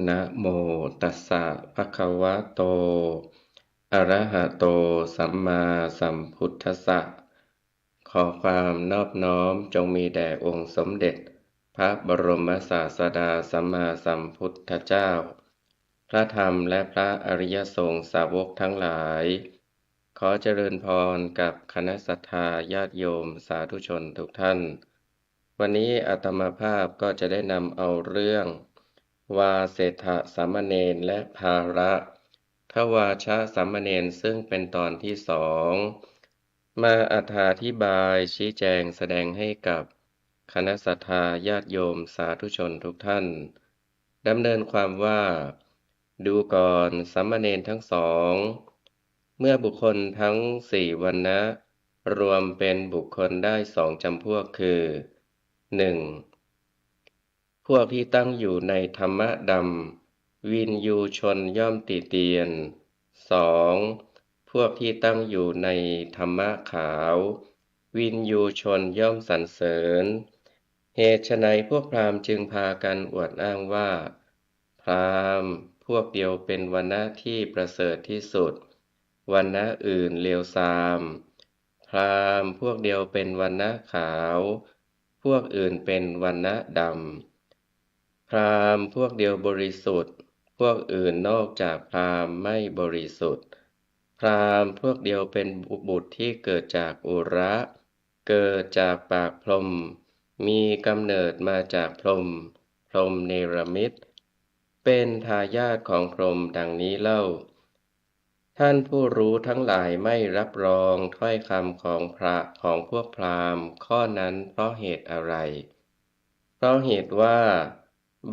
นะโมตัสสะภะคะวะโตอะระหะโตสัมมาสัมพุทธัสสะขอความนอบน้อมจงมีแด่องค์สมเด็จพระบรมศาสดาสัมมาสัมพุทธเจ้าพระธรรมและพระอริยสงฆ์สาวกทั้งหลายขอเจริญพรกับคณะศรัทธาญาติโยมสาธุชนทุกท่านวันนี้อาตมาภาพก็จะได้นำเอาเรื่องวาเสถะสามเณรและภาระทวาชะสามเณรซึ่งเป็นตอนที่สองมาอธิบายชี้แจงแสดงให้กับคณะศรัทธาญาติโยมสาธุชนทุกท่านดำเนินความว่าดูก่อนสามเณรทั้งสองเมื่อบุคคลทั้งสี่วรรณะรวมเป็นบุคคลได้สองจำพวกคือ 1. พวกที่ตั้งอยู่ในธรรมะดำวินยูชนย่อมติเตียน 2. พวกที่ตั้งอยู่ในธรรมะขาววินยูชนย่อมสรรเสริญเหตุไฉนพวกพราหมณ์จึงพากันอวดอ้างว่าพราหมณ์พวกเดียวเป็นวรรณะที่ประเสริฐที่สุดวรรณะอื่นเลวทรามพราหมณ์พวกเดียวเป็นวรรณะขาวพวกอื่นเป็นวรรณะดำพราหมณ์พวกเดียวบริสุทธิ์พวกอื่นนอกจากพราหมณ์ไม่บริสุทธิ์พราหมณ์พวกเดียวเป็นบุตรที่เกิดจากอุระเกิดจากปากพรหมมีกำเนิดมาจากพรหมพรหมเนรมิตเป็นทายาทของพรหมดังนี้เล่าท่านผู้รู้ทั้งหลายไม่รับรองถ้อยคำของพวกพราหมณ์ข้อนั้นเพราะเหตุอะไรเพราะเหตุว่า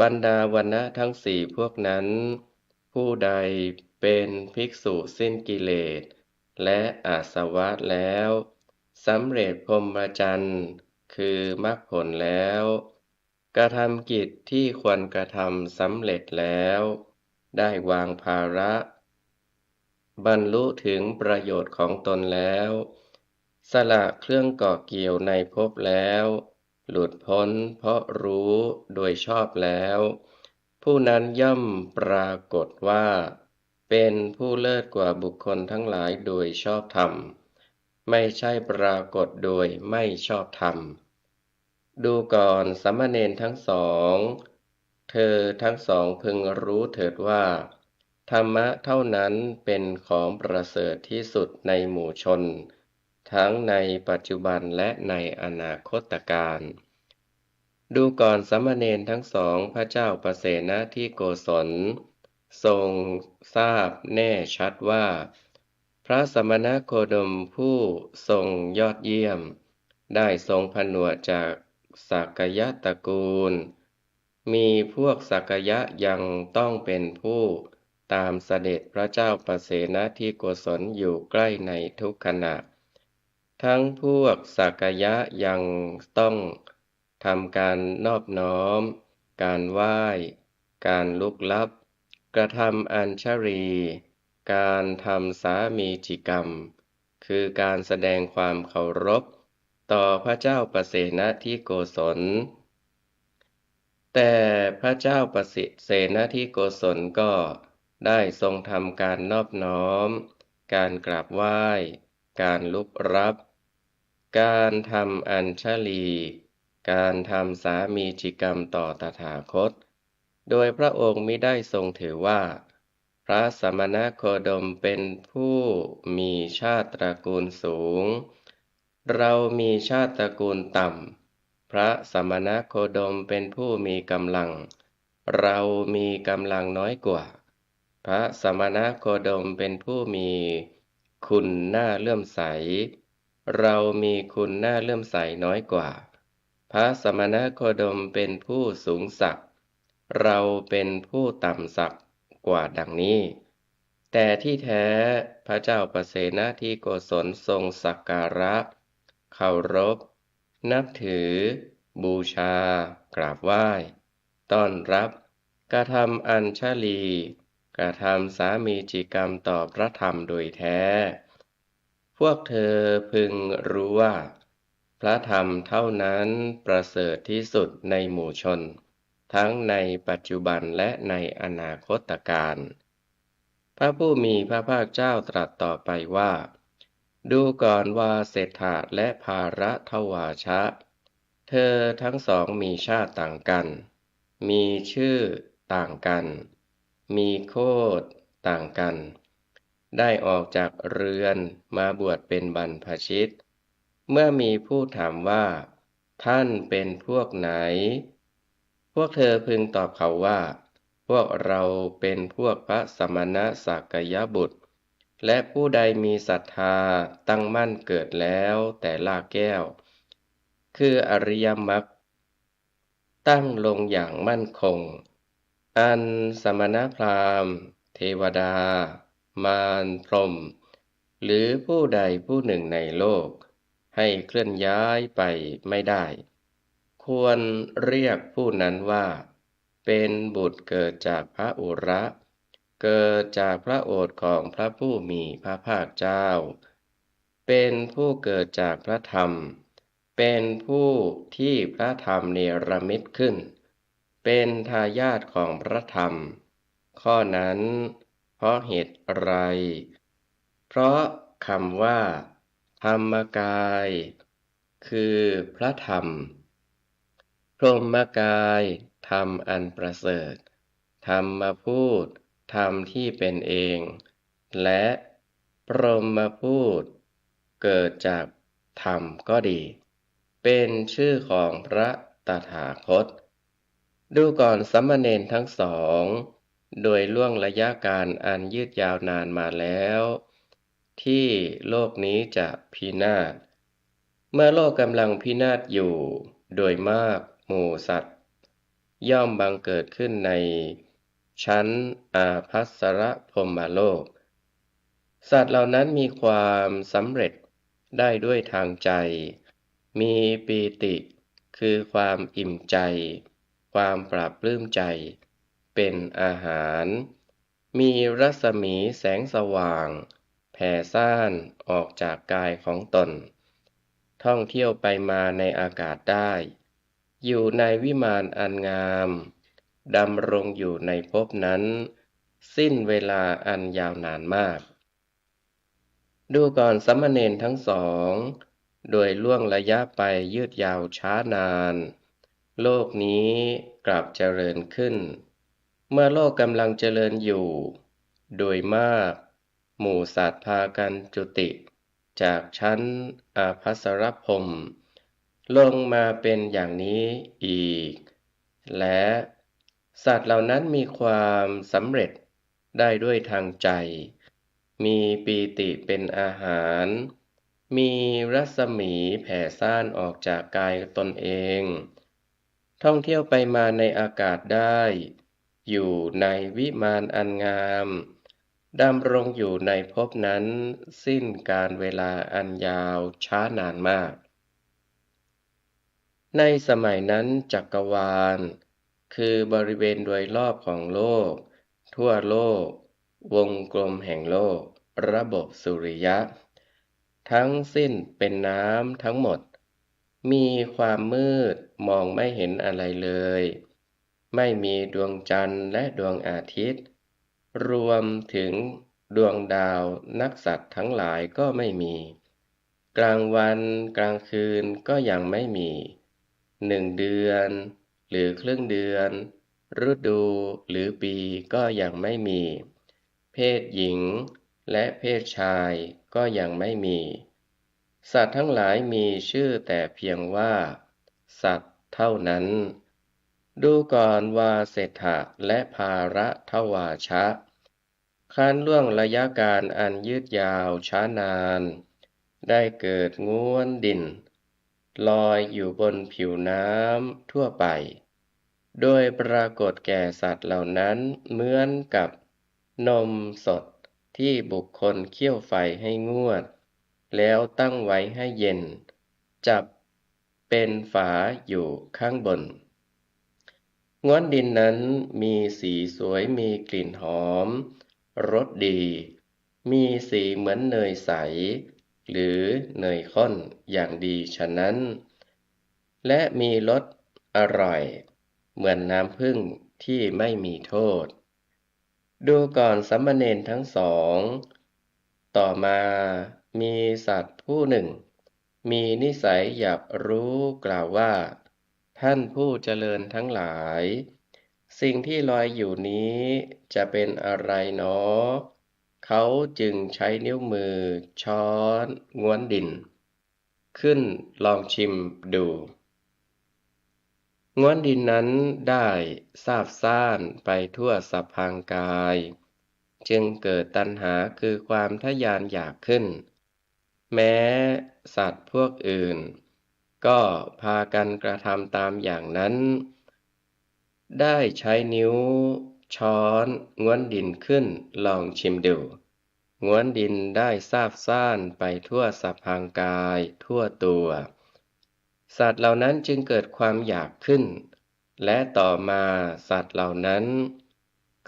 บรรดาวรรณะทั้งสี่พวกนั้นผู้ใดเป็นภิกษุสิ้นกิเลสและอาสวะแล้วสำเร็จพรหมจรรย์คือมรรคผลแล้วกระทำกิจที่ควรกระทำสำเร็จแล้วได้วางภาระบรรลุถึงประโยชน์ของตนแล้วสละเครื่องเกาะเกี่ยวในภพแล้วหลุดพ้นเพราะรู้โดยชอบแล้วผู้นั้นย่อมปรากฏว่าเป็นผู้เลิศกว่าบุคคลทั้งหลายโดยชอบธรรมไม่ใช่ปรากฏโดยไม่ชอบธรรมดูก่อนสามเณรทั้งสองเธอทั้งสองพึงรู้เถิดว่าธรรมะเท่านั้นเป็นของประเสริฐที่สุดในหมู่ชนทั้งในปัจจุบันและในอนาคตการดูก่อนสามเณรทั้งสองพระเจ้าประเสนที่โกศลทรงทราบแน่ชัดว่าพระสมณโคดมผู้ทรงยอดเยี่ยมได้ทรงผนวดจากสักยะตระกูลมีพวกสักยะยังต้องเป็นผู้ตามเสด็จพระเจ้าประเสนที่โกศลอยู่ใกล้ในทุกขณะทั้งพวกสักยะยังต้องทำการนอบน้อมการไหว้การลุกลับกระทำอัญชลีการทำสามีจิกรรมคือการแสดงความเคารพต่อพระเจ้าประเสนที่โกศลแต่พระเจ้าประสิทธิเสนที่โกศลก็ได้ทรงทำการนอบน้อมการกราบไหว้การลุกรับการทำอัญชลีการทำสามีจิกรรมต่อตถาคตโดยพระองค์มิได้ทรงถือว่าพระสมณโคดมเป็นผู้มีชาติตระกูลสูงเรามีชาติตระกูลต่ำพระสมณโคดมเป็นผู้มีกำลังเรามีกำลังน้อยกว่าพระสมณโคดมเป็นผู้มีคุณน่าเลื่อมใสเรามีคุณน่าเลื่อมใสน้อยกว่าพระสมณโคดมเป็นผู้สูงศักดิ์เราเป็นผู้ต่ำศักดิ์กว่าดังนี้แต่ที่แท้พระเจ้าประเสนที่โกศลทรงสักการะเคารพนับถือบูชากราบไหว้ต้อนรับกระทำอัญชลีกระทำสามีจิกรรมต่อพระธรรมโดยแท้พวกเธอพึงรู้ว่าพระธรรมเท่านั้นประเสริฐที่สุดในหมู่ชน ทั้งในปัจจุบันและในอนาคตการพระผู้มีพระภาคเจ้าตรัสต่อไปว่า ดูก่อนว่าเศรษฐะและภาระทวาชะ เธอทั้งสองมีชาติต่างกัน มีชื่อต่างกัน มีโคตต่างกัน ได้ออกจากเรือนมาบวชเป็นบรรพชิต เมื่อมีผู้ถามว่า ท่านเป็นพวกไหน พวกเธอพึงตอบเขาว่า พวกเราเป็นพวกพระสมณะสักยบุตร และผู้ใดมีศรัทธาตั้งมั่นเกิดแล้วแต่ลากแก้ว คืออริยมรรคตั้งลงอย่างมั่นคง อันสมณพราหมณ์ เทวดา มารพรหมหรือผู้ใดผู้หนึ่งในโลก ให้เคลื่อนย้ายไปไม่ได้ ควรเรียกผู้นั้นว่า เป็นบุตรเกิดจากพระอุระ เกิดจากพระโอษฐ์ของพระผู้มีพระภาคเจ้า เป็นผู้เกิดจากพระธรรม เป็นผู้ที่พระธรรมเนรมิตขึ้น เป็นทายาทของพระธรรม ข้อนั้นเพราะเหตุไร เพราะคำว่า ธรรมกาย คือพระธรรม พรหมกาย ธรรมอันประเสริฐ ธรรมพูด ธรรมที่เป็นเอง และพรหมพูด เกิดจากธรรมก็ดี เป็นชื่อของพระตถาคต ดูก่อนสามเณรทั้งสอง โดยล่วงระยะการอันยืดยาวนานมาแล้ว ที่โลกนี้จะพินาศ เมื่อโลกกำลังพินาศอยู่ โดยมากหมู่สัตว์ ย่อมบังเกิดขึ้นในชั้นอาภัสรพรหมโลก สัตว์เหล่านั้นมีความสำเร็จได้ด้วยทางใจ มีปีติ คือความอิ่มใจ ความปราบปลื้มใจ เป็นอาหาร มีรัศมีแสงสว่าง แผ่ซ่านออกจากกายของตน ท่องเที่ยวไปมาในอากาศได้ อยู่ในวิมานอันงาม ดำรงอยู่ในภพนั้น สิ้นเวลาอันยาวนานมาก ดูก่อนสามเณรทั้งสอง โดยล่วงระยะไปยืดยาวช้านาน โลกนี้กลับเจริญขึ้น เมื่อโลกกำลังเจริญอยู่ โดยมากหมู่สัตว์พากันจุติ จากชั้นอาภัสรพรหมลงมาเป็นอย่างนี้อีก และสัตว์เหล่านั้นมีความสำเร็จได้ด้วยทางใจ มีปีติเป็นอาหาร มีรัศมีแผ่ซ่านออกจากกายตนเอง ท่องเที่ยวไปมาในอากาศได้ อยู่ในวิมานอันงาม ดำรงอยู่ในภพนั้นสิ้นกาลเวลาอันยาวช้านานมาก ในสมัยนั้นจักรวาล คือบริเวณโดยรอบของโลก ทั่วโลก วงกลมแห่งโลก ระบบสุริยะ ทั้งสิ้นเป็นน้ำทั้งหมด มีความมืดมองไม่เห็นอะไรเลย ไม่มีดวงจันทร์และดวงอาทิตย์ รวมถึงดวงดาวนักสัตว์ทั้งหลายก็ไม่มี กลางวันกลางคืนก็ยังไม่มี 1 เดือนหรือครึ่งเดือน ฤดูหรือปีก็ยังไม่มี เพศหญิงและเพศชายก็ยังไม่มี สัตว์ทั้งหลายมีชื่อแต่เพียงว่า สัตว์เท่านั้น ดูก่อนว่าเศรษฐะและภาระทวาชะครั้นล่วงระยะการอันยืดยาวช้านาน ได้เกิดง้วนดิน ลอยอยู่บนผิวน้ำทั่วไป โดยปรากฏแก่สัตว์เหล่านั้นเหมือนกับนมสดที่บุคคลเคี่ยวไฟให้งวด แล้วตั้งไว้ให้เย็น จับเป็นฝาอยู่ข้างบน ง้วนดินนั้นมีสีสวยมีกลิ่นหอม รสดี มีสีเหมือนเนยใส หรือเนยข้นอย่างดีฉะนั้น และมีรสอร่อย เหมือนน้ำผึ้งที่ไม่มีโทษดูก่อนสามเณรทั้งสองต่อมามีสัตว์ผู้หนึ่งมีนิสัยอยากรู้กล่าวว่าท่านผู้เจริญทั้งหลายสิ่งที่ลอยอยู่นี้จะเป็นอะไรหนอเขาจึงใช้นิ้วมือช้อนง้วนดินขึ้นลองชิมดูง้วนดินนั้นได้ซาบซ่านไปทั่วสะพางกายจึงเกิดตัณหาคือความทะยานอยากขึ้นแม้สัตว์พวกอื่นก็พากันกระทำตามอย่างนั้นได้ใช้นิ้วช้อนง้วนดินขึ้นลองชิมดูง้วนดินได้ซาบซ่านไปทั่วสะพางกายทั่วตัวสัตว์เหล่านั้นจึงเกิดความอยากขึ้นและต่อมาสัตว์เหล่านั้น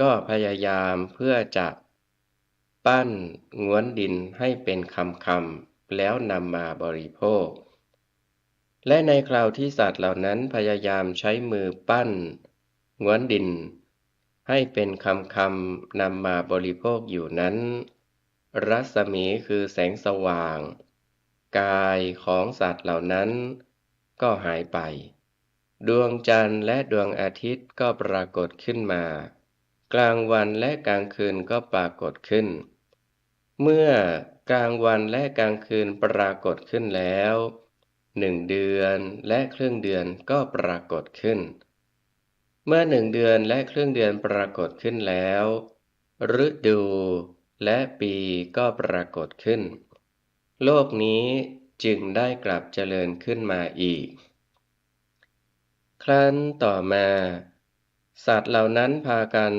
ก็พยายามเพื่อจะปั้นง้วนดินให้เป็นคำๆแล้วนำมาบริโภคและในคราวที่สัตว์เหล่านั้นพยายามใช้มือปั้นง้วนดินให้เป็นคำๆนำมาบริโภคอยู่นั้นรัศมีคือแสงสว่างกายของสัตว์เหล่านั้นก็หายไปดวงจันทร์และดวงอาทิตย์ก็ปรากฏขึ้นมากลางวันและกลางคืนก็ปรากฏขึ้นเมื่อกลางวันและกลางคืนปรากฏขึ้นแล้ว1 เดือนและครึ่งเดือนก็ปรากฏขึ้นเมื่อ1 เดือนและครึ่งเดือนปรากฏขึ้นแล้วฤดูและปีก็ปรากฏขึ้นโลกนี้จึงได้กลับเจริญขึ้นมาอีกครั้นต่อมาสัตว์เหล่านั้นพากัน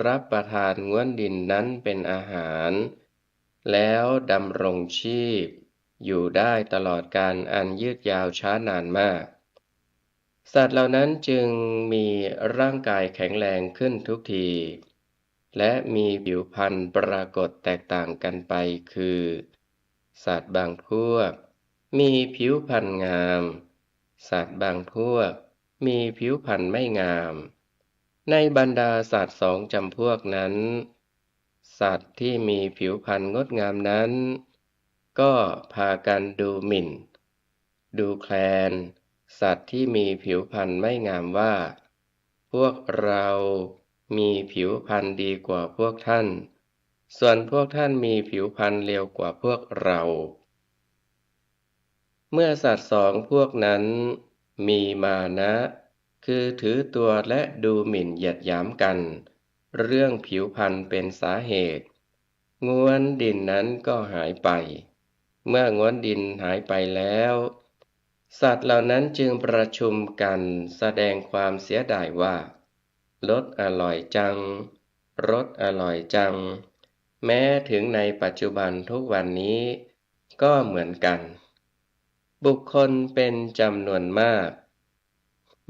รับประทานง้วนดินนั้นเป็นอาหารแล้วดำรงชีพอยู่ได้ตลอดกาลอันยืดยาวช้านานมากสัตว์เหล่านั้นจึงมีร่างกายแข็งแรงขึ้นทุกทีและมีผิวพรรณปรากฏแตกต่างกันไปคือสัตว์บางพวกมีผิวพรรณงามสัตว์บางพวกมีผิวพรรณไม่งามในบรรดาสัตว์2 จำพวกนั้นสัตว์ที่มีผิวพรรณงดงามนั้นก็พากันดูหมิ่นดูแคลนสัตว์ที่มีผิวพรรณไม่งามว่าพวกเรามีผิวพรรณดีกว่าพวกท่านส่วนพวกท่านมีผิวพรรณเลวกว่าพวกเราเมื่อสัตว์2 พวกนั้นมีมานะคือถือตัวและดูหมิ่นเหยียดหยามกันเรื่องผิวพรรณเป็นสาเหตุง้วนดินนั้นก็หายไปเมื่อง้วนดินหายไปแล้วสัตว์เหล่านั้นจึงประชุมกันแสดงความเสียดายว่ารสอร่อยจังรสอร่อยจังแม้ถึงในปัจจุบันทุกวันนี้ก็เหมือนกันบุคคลเป็นจำนวนมาก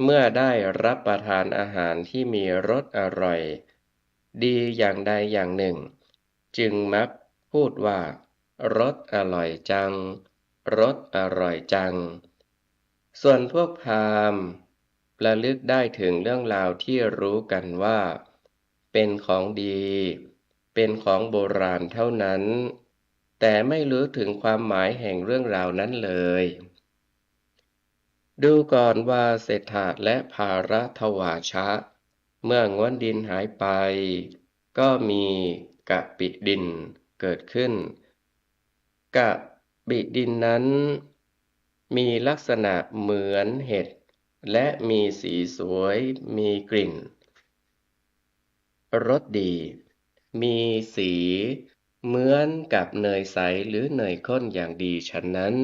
เมื่อได้รับประทานอาหารที่มีรสอร่อยดีอย่างใดอย่างหนึ่งจึงมักพูดว่ารสอร่อยจังรสอร่อยจังส่วนพวกพราหมณ์ระลึกได้ถึงเรื่องราวที่รู้กันว่าเป็นของดีเป็นของโบราณเท่านั้นแต่ไม่รู้ถึงความหมายแห่งเรื่องราวนั้นเลยดูก่อนว่าเศรษฐะและภารัตวาชะเมื่อง้วนดินหายไปก็มีกะปิดินเกิดขึ้นกะปิดินนั้นมีลักษณะเหมือนเห็ดและมีสีสวยมีกลิ่นรสดีมีสีเหมือนกับเนยใสหรือเนยข้นอย่างดีฉะนั้น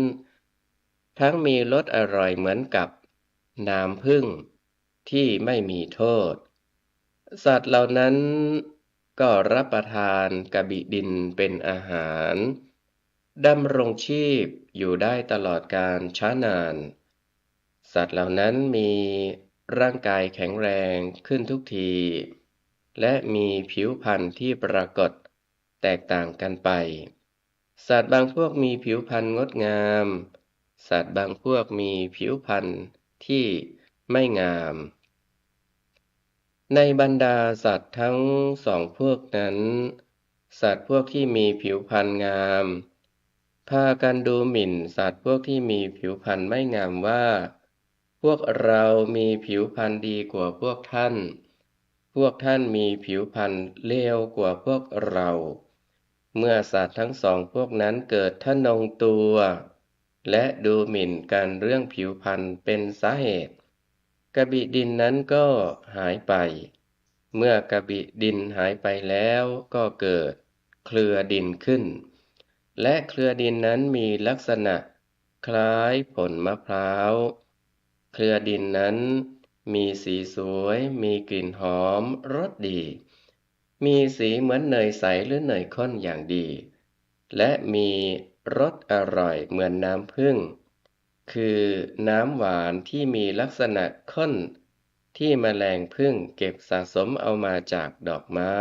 ทั้งมีรสอร่อยเหมือนกับน้ำผึ้งที่ไม่มีโทษสัตว์เหล่านั้นก็รับประทานกะบิดินเป็นอาหารดำรงชีพอยู่ได้ตลอดกาลช้านานสัตว์เหล่านั้นมีร่างกายแข็งแรงขึ้นทุกทีและมีผิวพรรณที่ปรากฏแตกต่างกันไปสัตว์บางพวกมีผิวพรรณงดงามสัตว์บางพวกมีผิวพรรณที่ไม่งาม ในบรรดาสัตว์ทั้งสองพวกนั้นสัตว์พวกที่มีผิวพรรณงามพากันดูหมิ่นสัตว์พวกที่มีผิวพรรณไม่งามว่าพวกเรามีผิวพรรณดีกว่าพวกท่านพวกท่านมีผิวพรรณเลวกว่าพวกเราเมื่อสัตว์ทั้งสองพวกนั้นเกิดทะนงตัวและดูหมิ่นกันเรื่องผิวพรรณเป็นสาเหตุกบิดินนั้นก็หายไปเมื่อกบิดินหายไปแล้วก็เกิดเครือดินขึ้นและเครือดินนั้นมีลักษณะคล้ายผลมะพร้าวเครือดินนั้นมีสีสวยมีกลิ่นหอมรสดีมีสีเหมือนเนยใสหรือเนยข้นอย่างดีและมีรสอร่อยเหมือนน้ำผึ้งคือน้ำหวานที่มีลักษณะข้นที่แมลงผึ้งเก็บสะสมเอามาจากดอกไม้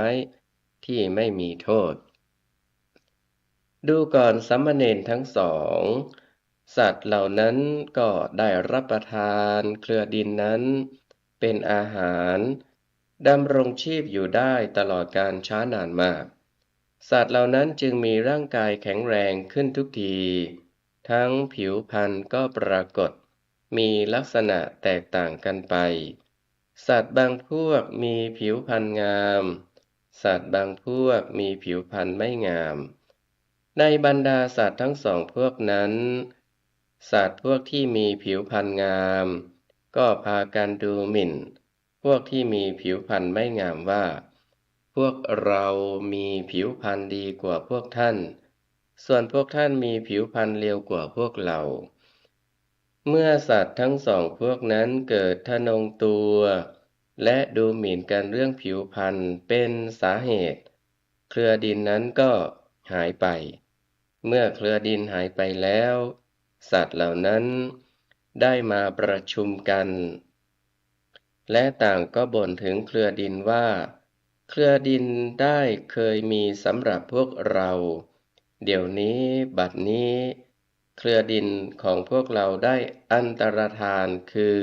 ที่ไม่มีโทษดูก่อนสามเณรทั้งสองสัตว์เหล่านั้นก็ได้รับประทานเครือดินนั้นเป็นอาหารดำรงชีพอยู่ได้ตลอดกาลช้านานมากสัตว์เหล่านั้นจึงมีร่างกายแข็งแรงขึ้นทุกทีทั้งผิวพรรณก็ปรากฏมีลักษณะแตกต่างกันไปสัตว์บางพวกมีผิวพรรณงามสัตว์บางพวกมีผิวพรรณไม่งามในบรรดาสัตว์ทั้งสองพวกนั้นสัตว์พวกที่มีผิวพรรณงามก็พากันดูหมิ่นพวกที่มีผิวพรรณไม่งามว่าพวกเรามีผิวพรรณดีกว่าพวกท่านส่วนพวกท่านมีผิวพรรณเลวกว่าพวกเราเมื่อสัตว์ทั้งสองพวกนั้นเกิดทะนงตัวและดูหมิ่นกันเรื่องผิวพรรณเป็นสาเหตุเครือดินนั้นก็หายไปเมื่อเครือดินหายไปแล้วสัตว์เหล่านั้นได้มาประชุมกันและต่างก็บ่นถึงเครือดินว่าเครือดินได้เคยมีสำหรับพวกเราเดี๋ยวนี้บัดนี้เครือดินของพวกเราได้อันตรธานคือ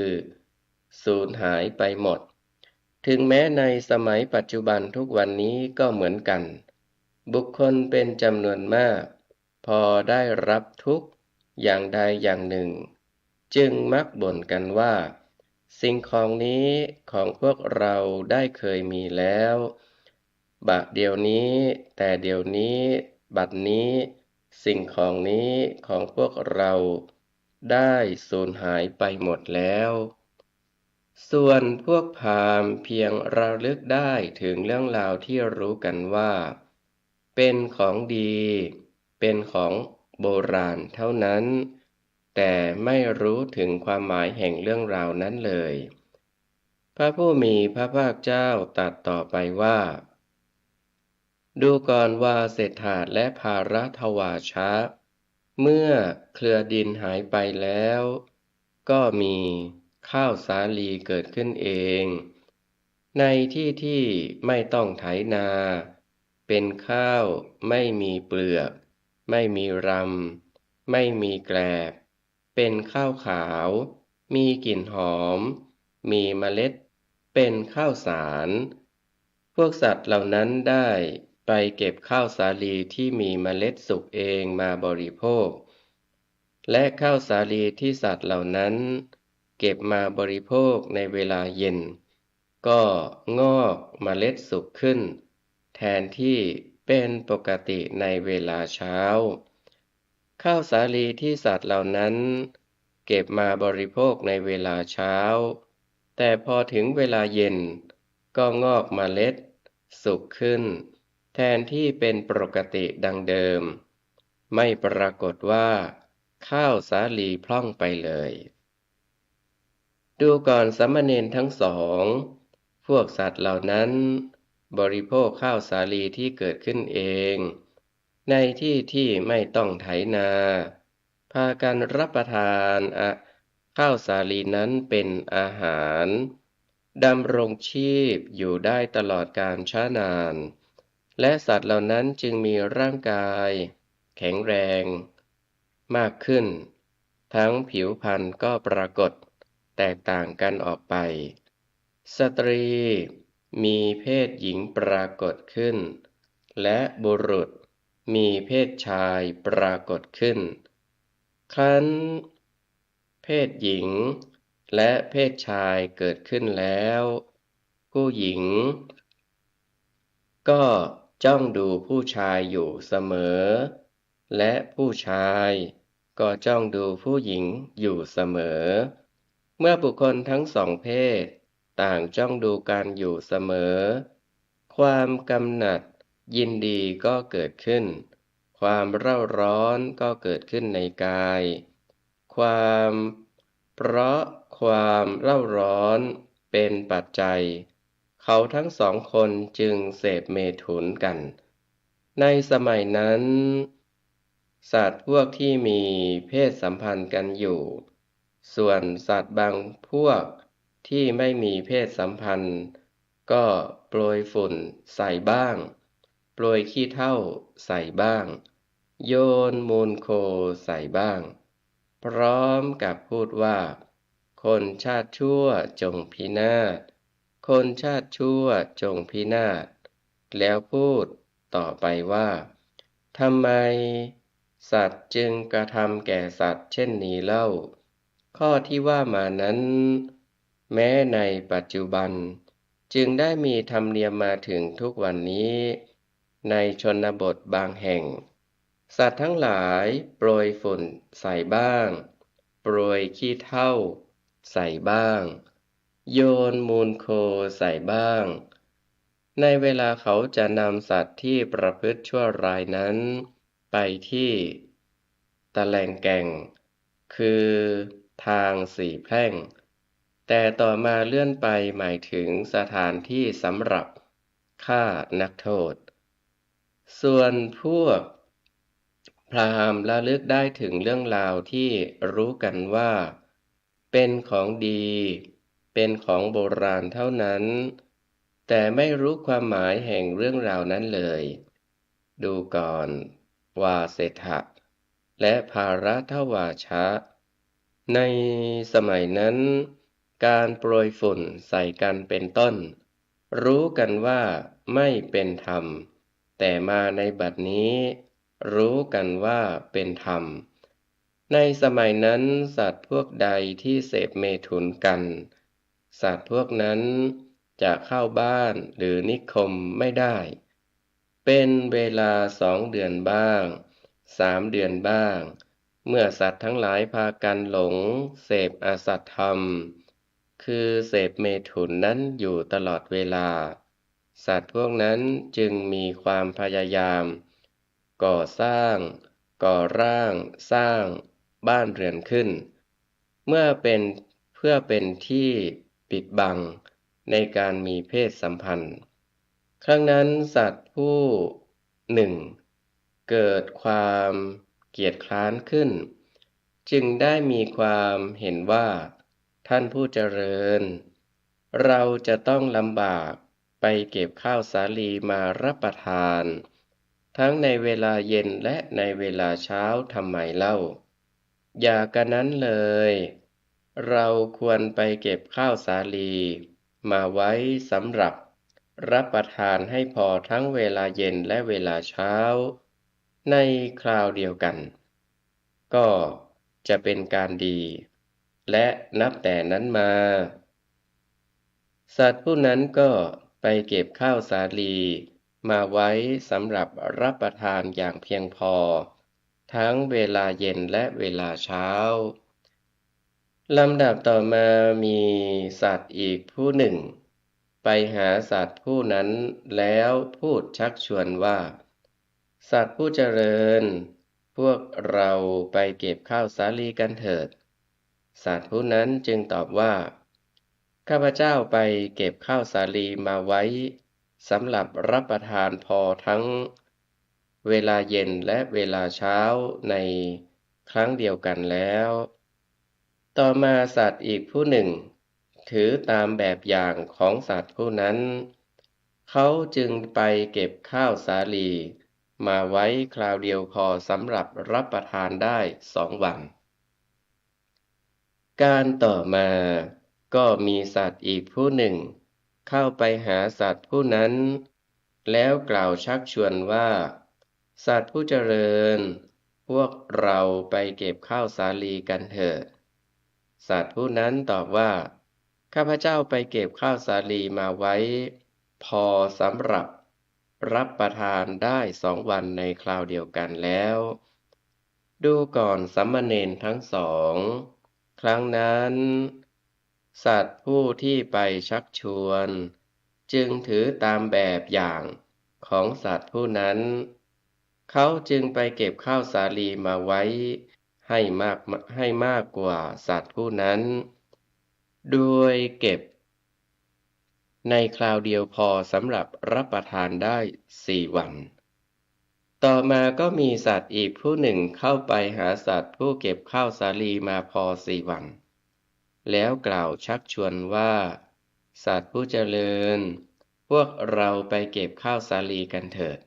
สูญหายไปหมดถึงแม้ในสมัยปัจจุบันทุกวันนี้ก็เหมือนกันบุคคลเป็นจำนวนมากพอได้รับทุกข์อย่างใดอย่างหนึ่งจึงมักบ่นกันว่าสิ่งของนี้ของพวกเราได้เคยมีแล้วบัดเดี๋ยวนี้แต่เดี๋ยวนี้บัดนี้สิ่งของนี้ของพวกเราได้สูญหายไปหมดแล้วส่วนพวกพราหมณ์เพียงระลึกได้ถึงเรื่องราวที่รู้กันว่าเป็นของดีเป็นของโบราณเท่านั้นแต่ไม่รู้ถึงความหมายแห่งเรื่องราวนั้นเลยพระผู้มีพระภาคเจ้าตรัสต่อไปว่าดูก่อนว่าเศรษฐาและภารัตวาชะเมื่อเครือดินหายไปแล้วก็มีข้าวสาลีเกิดขึ้นเองในที่ที่ไม่ต้องไถนาเป็นข้าวไม่มีเปลือกไม่มีรำไม่มีแกลบเป็นข้าวขาวมีกลิ่นหอมมีเมล็ดเป็นข้าวสารพวกสัตว์เหล่านั้นได้ไปเก็บข้าวสาลีที่มีเมล็ดสุกเองมาบริโภคและข้าวสาลีที่สัตว์เหล่านั้นเก็บมาบริโภคในเวลาเย็นก็งอกเมล็ดสุกขึ้นแทนที่เป็นปกติในเวลาเช้าข้าวสาลีที่สัตว์เหล่านั้นเก็บมาบริโภคในเวลาเช้าแต่พอถึงเวลาเย็นก็งอกเมล็ดสุกขึ้นแทนที่เป็นปกติดังเดิมไม่ปรากฏว่าข้าวสาลีพร่องไปเลยดูก่อนสามเณรทั้งสองพวกสัตว์เหล่านั้นบริโภคข้าวสาลีที่เกิดขึ้นเองในที่ที่ไม่ต้องไถนาพากันรับประทานข้าวสาลีนั้นเป็นอาหารดำรงชีพอยู่ได้ตลอดกาลช้านานและสัตว์เหล่านั้นจึงมีร่างกายแข็งแรงมากขึ้นทั้งผิวพรรณก็ปรากฏแตกต่างกันออกไปสตรี มีเพศหญิงปรากฏขึ้นและบุรุษมีเพศชายปรากฏขึ้นครั้นเพศหญิงและเพศชายเกิดขึ้นแล้วผู้หญิงก็จ้องดูผู้ชายอยู่เสมอและผู้ชายก็จ้องดูผู้หญิงอยู่เสมอเมื่อบุคคลทั้งสองเพศต่างจ้องดูกันอยู่เสมอความกำหนัดยินดีก็เกิดขึ้นความเร่าร้อนก็เกิดขึ้นในกายความเพราะความเร่าร้อนเป็นปัจจัยเขาทั้งสองคนจึงเสพเมถุนกันในสมัยนั้นสัตว์พวกที่มีเพศสัมพันธ์กันอยู่ส่วนสัตว์บางพวกที่ไม่มีเพศสัมพันธ์ก็โปรยฝุ่นใส่บ้างโปรยขี้เถ้าใส่บ้างโยนมูลโคใส่บ้างพร้อมกับพูดว่าคนชาติชั่วจงพินาศคนชาติชั่วจงพินาศแล้วพูดต่อไปว่าทำไมสัตว์จึงกระทำแก่สัตว์เช่นนี้เล่าข้อที่ว่ามานั้นแม้ในปัจจุบันจึงได้มีธรรมเนียมมาถึงทุกวันนี้ในชนบทบางแห่งสัตว์ทั้งหลายโปรยฝุ่นใส่บ้างโปรยขี้เถ้าใส่บ้างโยนมูลโคใส่บ้างในเวลาเขาจะนำสัตว์ที่ประพฤติชั่วร้ายนั้นไปที่ตะแลงแก่งคือทางสี่แพร่งแต่ต่อมาเลื่อนไปหมายถึงสถานที่สำหรับฆ่านักโทษส่วนพวกพราหมณ์ระลึกได้ถึงเรื่องราวที่รู้กันว่าเป็นของดีเป็นของโบราณเท่านั้นแต่ไม่รู้ความหมายแห่งเรื่องราวนั้นเลยดูก่อนวาเสถะและภารัทวาชะในสมัยนั้นการโปรยฝุ่นใส่กันเป็นต้นรู้กันว่าไม่เป็นธรรมแต่มาในบัดนี้รู้กันว่าเป็นธรรมในสมัยนั้นสัตว์พวกใดที่เสพเมถุนกันสัตว์พวกนั้นจะเข้าบ้านหรือนิคมไม่ได้เป็นเวลา2 เดือนบ้าง3 เดือนบ้างเมื่อสัตว์ทั้งหลายพากันหลงเสพอสัตธรรมคือเสพเมถุนนั้นอยู่ตลอดเวลาสัตว์พวกนั้นจึงมีความพยายามก่อสร้างก่อร่างสร้างบ้านเรือนขึ้นเพื่อเป็นที่ปิดบังในการมีเพศสัมพันธ์ครั้งนั้นสัตว์ผู้หนึ่งเกิดความเกียจคร้านขึ้นจึงได้มีความเห็นว่าท่านผู้เจริญเราจะต้องลำบากไปเก็บข้าวสาลีมารับประทานทั้งในเวลาเย็นและในเวลาเช้าทำไมเล่าอย่ากันนั้นเลยเราควรไปเก็บข้าวสาลีมาไว้สำหรับรับประทานให้พอทั้งเวลาเย็นและเวลาเช้าในคราวเดียวกันก็จะเป็นการดีและนับแต่นั้นมาสัตว์ผู้นั้นก็ไปเก็บข้าวสาลีมาไว้สำหรับรับประทานอย่างเพียงพอทั้งเวลาเย็นและเวลาเช้าลำดับต่อมามีสัตว์อีกผู้หนึ่งไปหาสัตว์ผู้นั้นแล้วพูดชักชวนว่าสัตว์ผู้เจริญพวกเราไปเก็บข้าวสาลีกันเถิดสัตว์ผู้นั้นจึงตอบว่าข้าพเจ้าไปเก็บข้าวสาลีมาไว้สำหรับรับประทานพอทั้งเวลาเย็นและเวลาเช้าในครั้งเดียวกันแล้วต่อมาสัตว์อีกผู้หนึ่งถือตามแบบอย่างของสัตว์ผู้นั้นเขาจึงไปเก็บข้าวสาลีมาไว้คราวเดียวพอสำหรับรับประทานได้2 วันการต่อมาก็มีสัตว์อีกผู้หนึ่ง เข้าไปหาสัตว์ผู้นั้นแล้วกล่าวชักชวนว่าสัตว์ผู้เจริญพวกเราไปเก็บข้าวสาลีกันเถิดสัตว์ผู้นั้นตอบว่าข้าพเจ้าไปเก็บข้าวสาลีมาไว้พอสำหรับรับประทานได้2 วันในคราวเดียวกันแล้วดูก่อนสามเณรทั้งสองครั้งนั้นสัตว์ผู้ที่ไปชักชวนจึงถือตามแบบอย่างของสัตว์ผู้นั้นเขาจึงไปเก็บข้าวสาลีมาไว้ให้มากกว่าสัตว์ผู้นั้นโดยเก็บในคราวเดียวพอสำหรับรับประทานได้4 วันต่อมาก็มีสัตว์อีกผู้หนึ่งเข้าไปหาสัตว์ผู้เก็บข้าวสาลีมาพอ4 วันแล้วกล่าวชักชวนว่าสัตว์ผู้เจริญพวกเราไปเก็บข้าวสาลีกันเถิด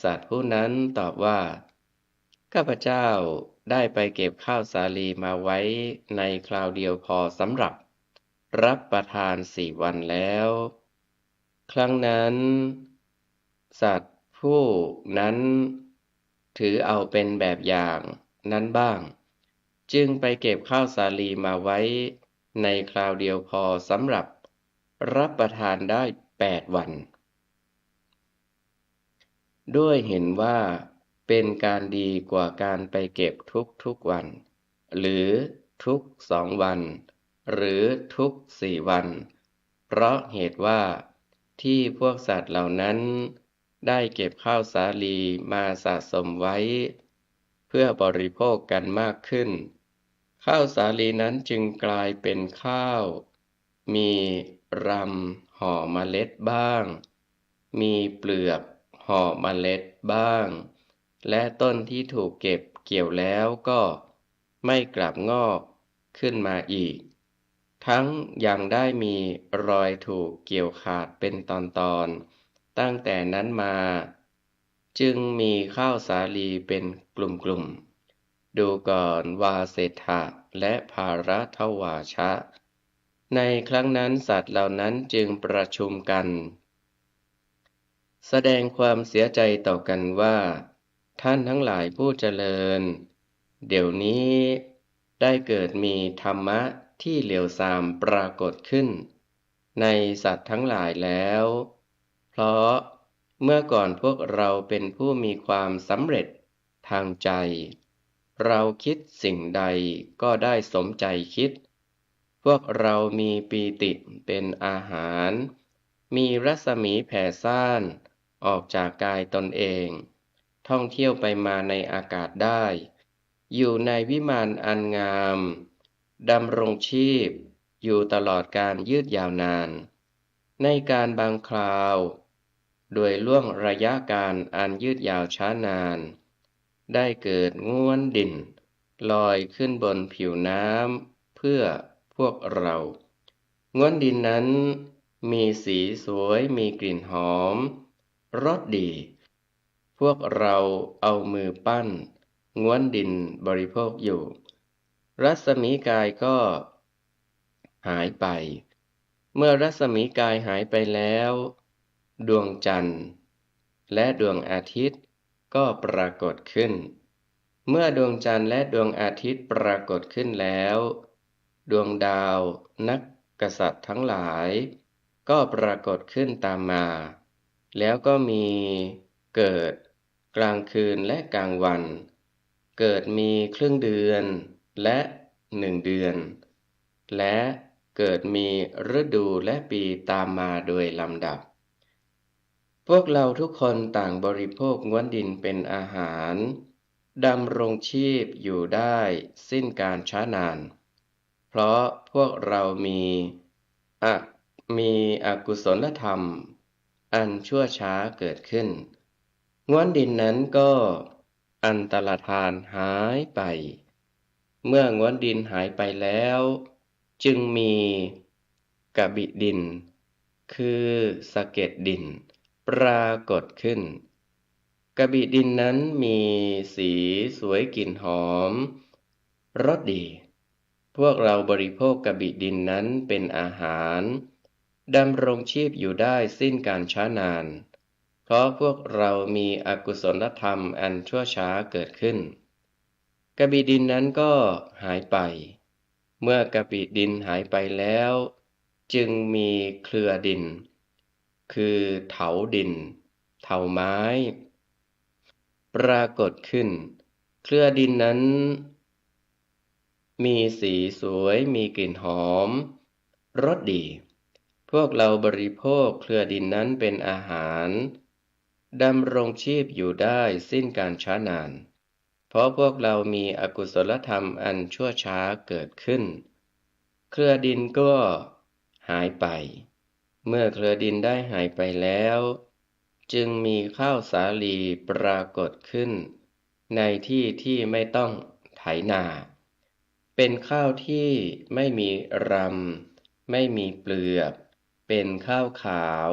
สัตว์ผู้นั้นตอบว่าข้าพเจ้าได้ไปเก็บข้าวสาลีมาไว้ในคราวเดียวพอสำหรับรับประทาน4 วันแล้วครั้งนั้นสัตว์ผู้นั้นถือเอาเป็นแบบอย่างนั้นบ้างจึงไปเก็บข้าวสาลีมาไว้ในคราวเดียวพอสำหรับรับประทานได้8 วันด้วยเห็นว่าเป็นการดีกว่าการไปเก็บทุกวันหรือทุก2 วันหรือทุก4 วันเพราะเหตุว่าที่พวกสัตว์เหล่านั้นได้เก็บข้าวสาลีมาสะสมไว้เพื่อบริโภคกันมากขึ้นข้าวสาลีนั้นจึงกลายเป็นข้าวมีรำห่อเมล็ดบ้างมีเปลือกห่อเมล็ดบ้างและต้นที่ถูกเก็บเกี่ยวแล้วก็ไม่กลับงอกขึ้นมาอีกทั้งยังได้มีรอยถูกเกี่ยวขาดเป็นตอนๆตั้งแต่นั้นมาจึงมีข้าวสาลีเป็นกลุ่มๆดูก่อนวาเสถะและภารทวาชะในครั้งนั้นสัตว์เหล่านั้นจึงประชุมกันแสดงความเสียใจต่อกันว่าท่านทั้งหลายผู้เจริญเดี๋ยวนี้ได้เกิดมีธรรมะที่เลวทรามปรากฏขึ้นในสัตว์ทั้งหลายแล้วเพราะเมื่อก่อนพวกเราเป็นผู้มีความสำเร็จทางใจเราคิดสิ่งใดก็ได้สมใจคิดพวกเรามีปีติเป็นอาหารมีรัศมีแผ่ซ่านออกจากกายตนเองท่องเที่ยวไปมาในอากาศได้อยู่ในวิมานอันงามดำรงชีพอยู่ตลอดการยืดยาวนานในการบางคราวโดยล่วงระยะการอันยืดยาวช้านานได้เกิดง้วนดินลอยขึ้นบนผิวน้ำเพื่อพวกเราง้วนดินนั้นมีสีสวยมีกลิ่นหอมรสดีพวกเราเอามือปั้นง้วนดินบริโภคอยู่รัศมีกายก็หายไปเมื่อรัศมีกายหายไปแล้วดวงจันทร์และดวงอาทิตย์ก็ปรากฏขึ้นเมื่อดวงจันทร์และดวงอาทิตย์ปรากฏขึ้นแล้วดวงดาวนักกษัตริย์ทั้งหลายก็ปรากฏขึ้นตามมาแล้วก็มีเกิดกลางคืนและกลางวันเกิดมีครึ่งเดือนและ1 เดือนและเกิดมีฤดูและปีตามมาโดยลำดับพวกเราทุกคนต่างบริโภคง้วนดินเป็นอาหารดำรงชีพอยู่ได้สิ้นการช้านานเพราะพวกเรามีอกุศลธรรมอันชั่วช้าเกิดขึ้นง้วนดินนั้นก็อันตรธานหายไปเมื่อง้วนดินหายไปแล้วจึงมีกบิดินคือสะเก็ดดินปรากฏขึ้นกบิดินนั้นมีสีสวยกลิ่นหอมรสดีพวกเราบริโภคกบิดินนั้นเป็นอาหาร ดำรงชีพอยู่ได้สิ้นการช้านานเพราะพวกเรามีอกุศลธรรมอันชั่วช้าเกิดขึ้นกบิดินนั้นก็หายไปเมื่อกบิดินหายไปแล้วจึงมีเครือดินคือเถาดินเถาไม้ปรากฏขึ้นเครือดินนั้นมีสีสวยมีกลิ่นหอมรสดีพวกเราบริโภคเครือดินนั้นเป็นอาหารดำรงชีพอยู่ได้สิ้นการช้านานเพราะพวกเรามีอกุศลธรรมอันชั่วช้าเกิดขึ้นเครือดินก็หายไปเมื่อเครือดินได้หายไปแล้วจึงมีข้าวสาลีปรากฏขึ้นในที่ที่ไม่ต้องไถนาเป็นข้าวที่ไม่มีรำไม่มีเปลือกเป็นข้าวขาว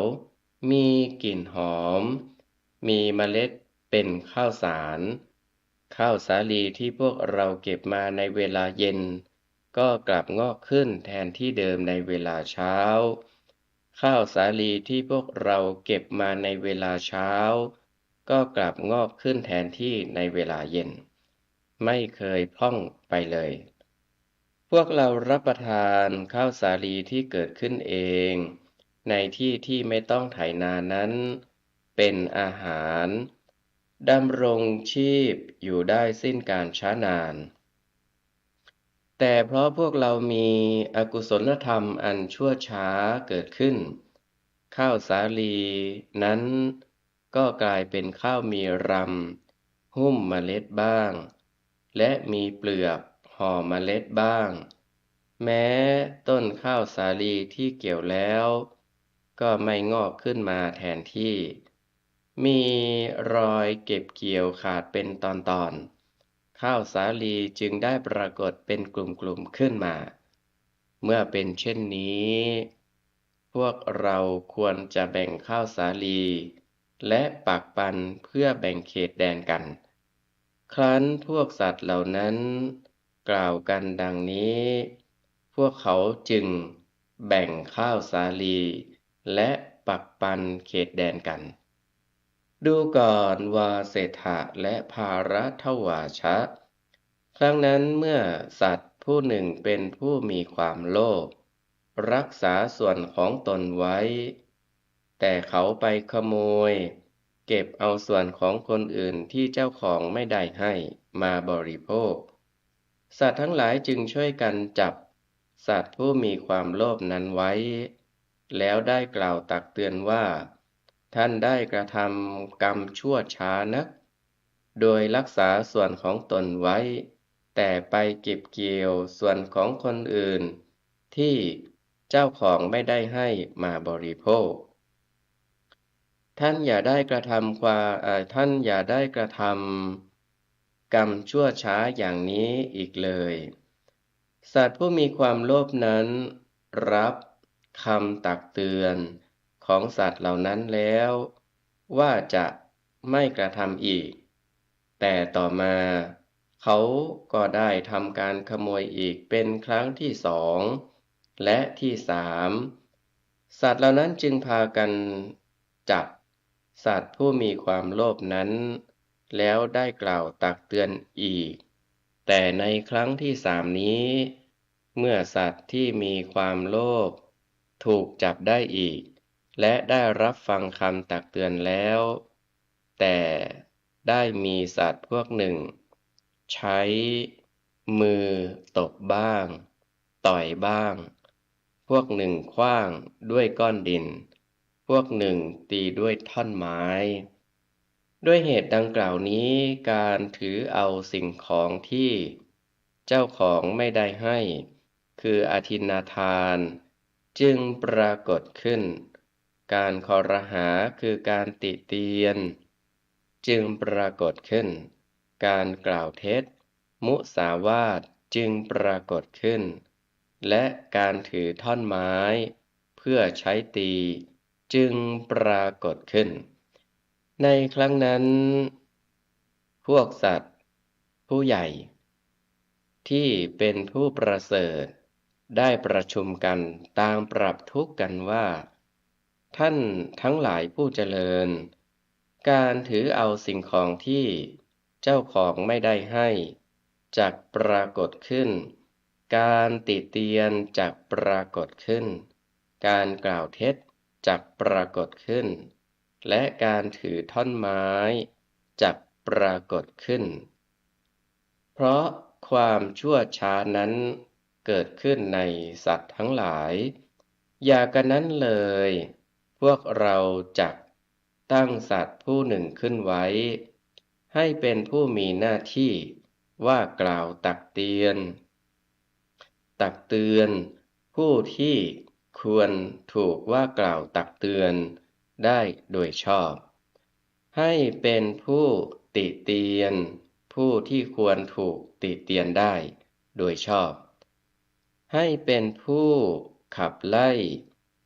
มีกลิ่นหอมมีเมล็ดเป็นข้าวสารข้าวสาลีที่พวกเราเก็บมาในเวลาเย็นก็กลับงอกขึ้นแทนที่เดิมในเวลาเช้าข้าวสาลีที่พวกเราเก็บมาในเวลาเช้าก็กลับงอกขึ้นแทนที่ในเวลาเย็นไม่เคยพร่องไปเลยพวกเรารับประทานข้าวสาลีที่เกิดขึ้นเองในที่ที่ไม่ต้องไถนานั้นเป็นอาหารดำรงชีพอยู่ได้สิ้นการช้านานแต่เพราะพวกเรามีอกุศลธรรมอันชั่วช้าเกิดขึ้นข้าวสาลีนั้นก็กลายเป็นข้าวมีรำหุ้มเมล็ดบ้างและมีเปลือกห่อเมล็ดบ้างแม้ต้นข้าวสาลีที่เกี่ยวแล้วก็ไม่งอกขึ้นมาแทนที่มีรอยเก็บเกี่ยวขาดเป็นตอนๆข้าวสาลีจึงได้ปรากฏเป็นกลุ่มๆขึ้นมาเมื่อเป็นเช่นนี้พวกเราควรจะแบ่งข้าวสาลีและปักปันเพื่อแบ่งเขตแดนกันครั้นพวกสัตว์เหล่านั้นกล่าวกันดังนี้พวกเขาจึงแบ่งข้าวสาลีและปักปันเขตแดนกันดูก่อนวาเสถะและภารัทวาชะครั้งนั้นเมื่อสัตว์ผู้หนึ่งเป็นผู้มีความโลภรักษาส่วนของตนไว้แต่เขาไปขโมยเก็บเอาส่วนของคนอื่นที่เจ้าของไม่ได้ให้มาบริโภคสัตว์ทั้งหลายจึงช่วยกันจับสัตว์ผู้มีความโลภนั้นไว้แล้วได้กล่าวตักเตือนว่าท่านได้กระทำกรรมชั่วช้านักโดยรักษาส่วนของตนไว้แต่ไปเก็บเกี่ยวส่วนของคนอื่นที่เจ้าของไม่ได้ให้มาบริโภคท่านอย่าได้กระทำกรรมชั่วช้าอย่างนี้อีกเลยสัตว์ผู้มีความโลภนั้นรับคำตักเตือนของสัตว์เหล่านั้นแล้วว่าจะไม่กระทำอีกแต่ต่อมาเขาก็ได้ทำการขโมยอีกเป็นครั้งที่สองและที่สามสัตว์เหล่านั้นจึงพากันจับสัตว์ผู้มีความโลภนั้นแล้วได้กล่าวตักเตือนอีกแต่ในครั้งที่สามนี้เมื่อสัตว์ที่มีความโลภถูกจับได้อีกและได้รับฟังคำตักเตือนแล้วแต่ได้มีสัตว์พวกหนึ่งใช้มือตบบ้างต่อยบ้างพวกหนึ่งขว้างด้วยก้อนดินพวกหนึ่งตีด้วยท่อนไม้ด้วยเหตุดังกล่าวนี้การถือเอาสิ่งของที่เจ้าของไม่ได้ให้คืออทินนาทานจึงปรากฏขึ้นการครหาคือการติเตียนจึงปรากฏขึ้นการกล่าวเท็จมุสาวาทจึงปรากฏขึ้นและการถือท่อนไม้เพื่อใช้ตีจึงปรากฏขึ้นในครั้งนั้นพวกสัตว์ผู้ใหญ่ที่เป็นผู้ประเสริฐ ได้ประชุมกันต่างปรับทุกข์กันว่า ท่านทั้งหลายผู้เจริญ การถือเอาสิ่งของที่เจ้าของไม่ได้ให้จักปรากฏขึ้น การติเตียนจักปรากฏขึ้น การกล่าวเท็จจักปรากฏขึ้น และการถือท่อนไม้จักปรากฏขึ้น เพราะความชั่วช้านั้นเกิดขึ้นในสัตว์ทั้งหลาย อย่ากันนั้นเลย พวกเราจักตั้งสัตว์ผู้หนึ่งขึ้นไว้ ให้เป็นผู้มีหน้าที่ว่ากล่าวตักเตือนผู้ที่ควรถูกว่ากล่าวตักเตือนได้โดยชอบ ให้เป็นผู้ติเตียนผู้ที่ควรถูกติเตียนได้โดยชอบ ให้เป็นผู้ขับไล่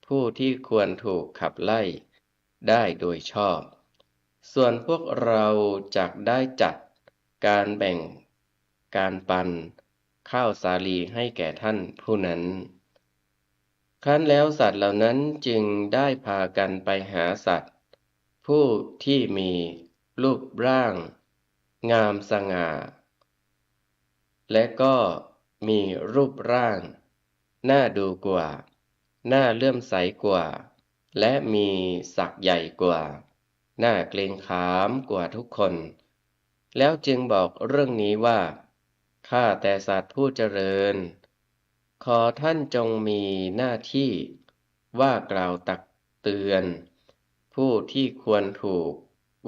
ผู้ที่ควรถูกขับไล่ได้โดยชอบ ส่วนพวกเราจักได้จัดการแบ่งการปันข้าวสาลีให้แก่ท่านผู้นั้นครั้นแล้วสัตว์เหล่านั้นจึงได้พากันไปหาสัตว์ผู้ที่มีรูปร่างงามสง่าและก็มีรูปร่างน่าดูกว่าน่าเลื่อมใสกว่าและมีศักย์ใหญ่กว่าน่าเกรงขามกว่าทุกคนแล้วจึงบอกเรื่องนี้ว่าข้าแต่สัตว์ผู้เจริญขอท่านจงมีหน้าที่ว่ากล่าวตักเตือนผู้ที่ควรถูก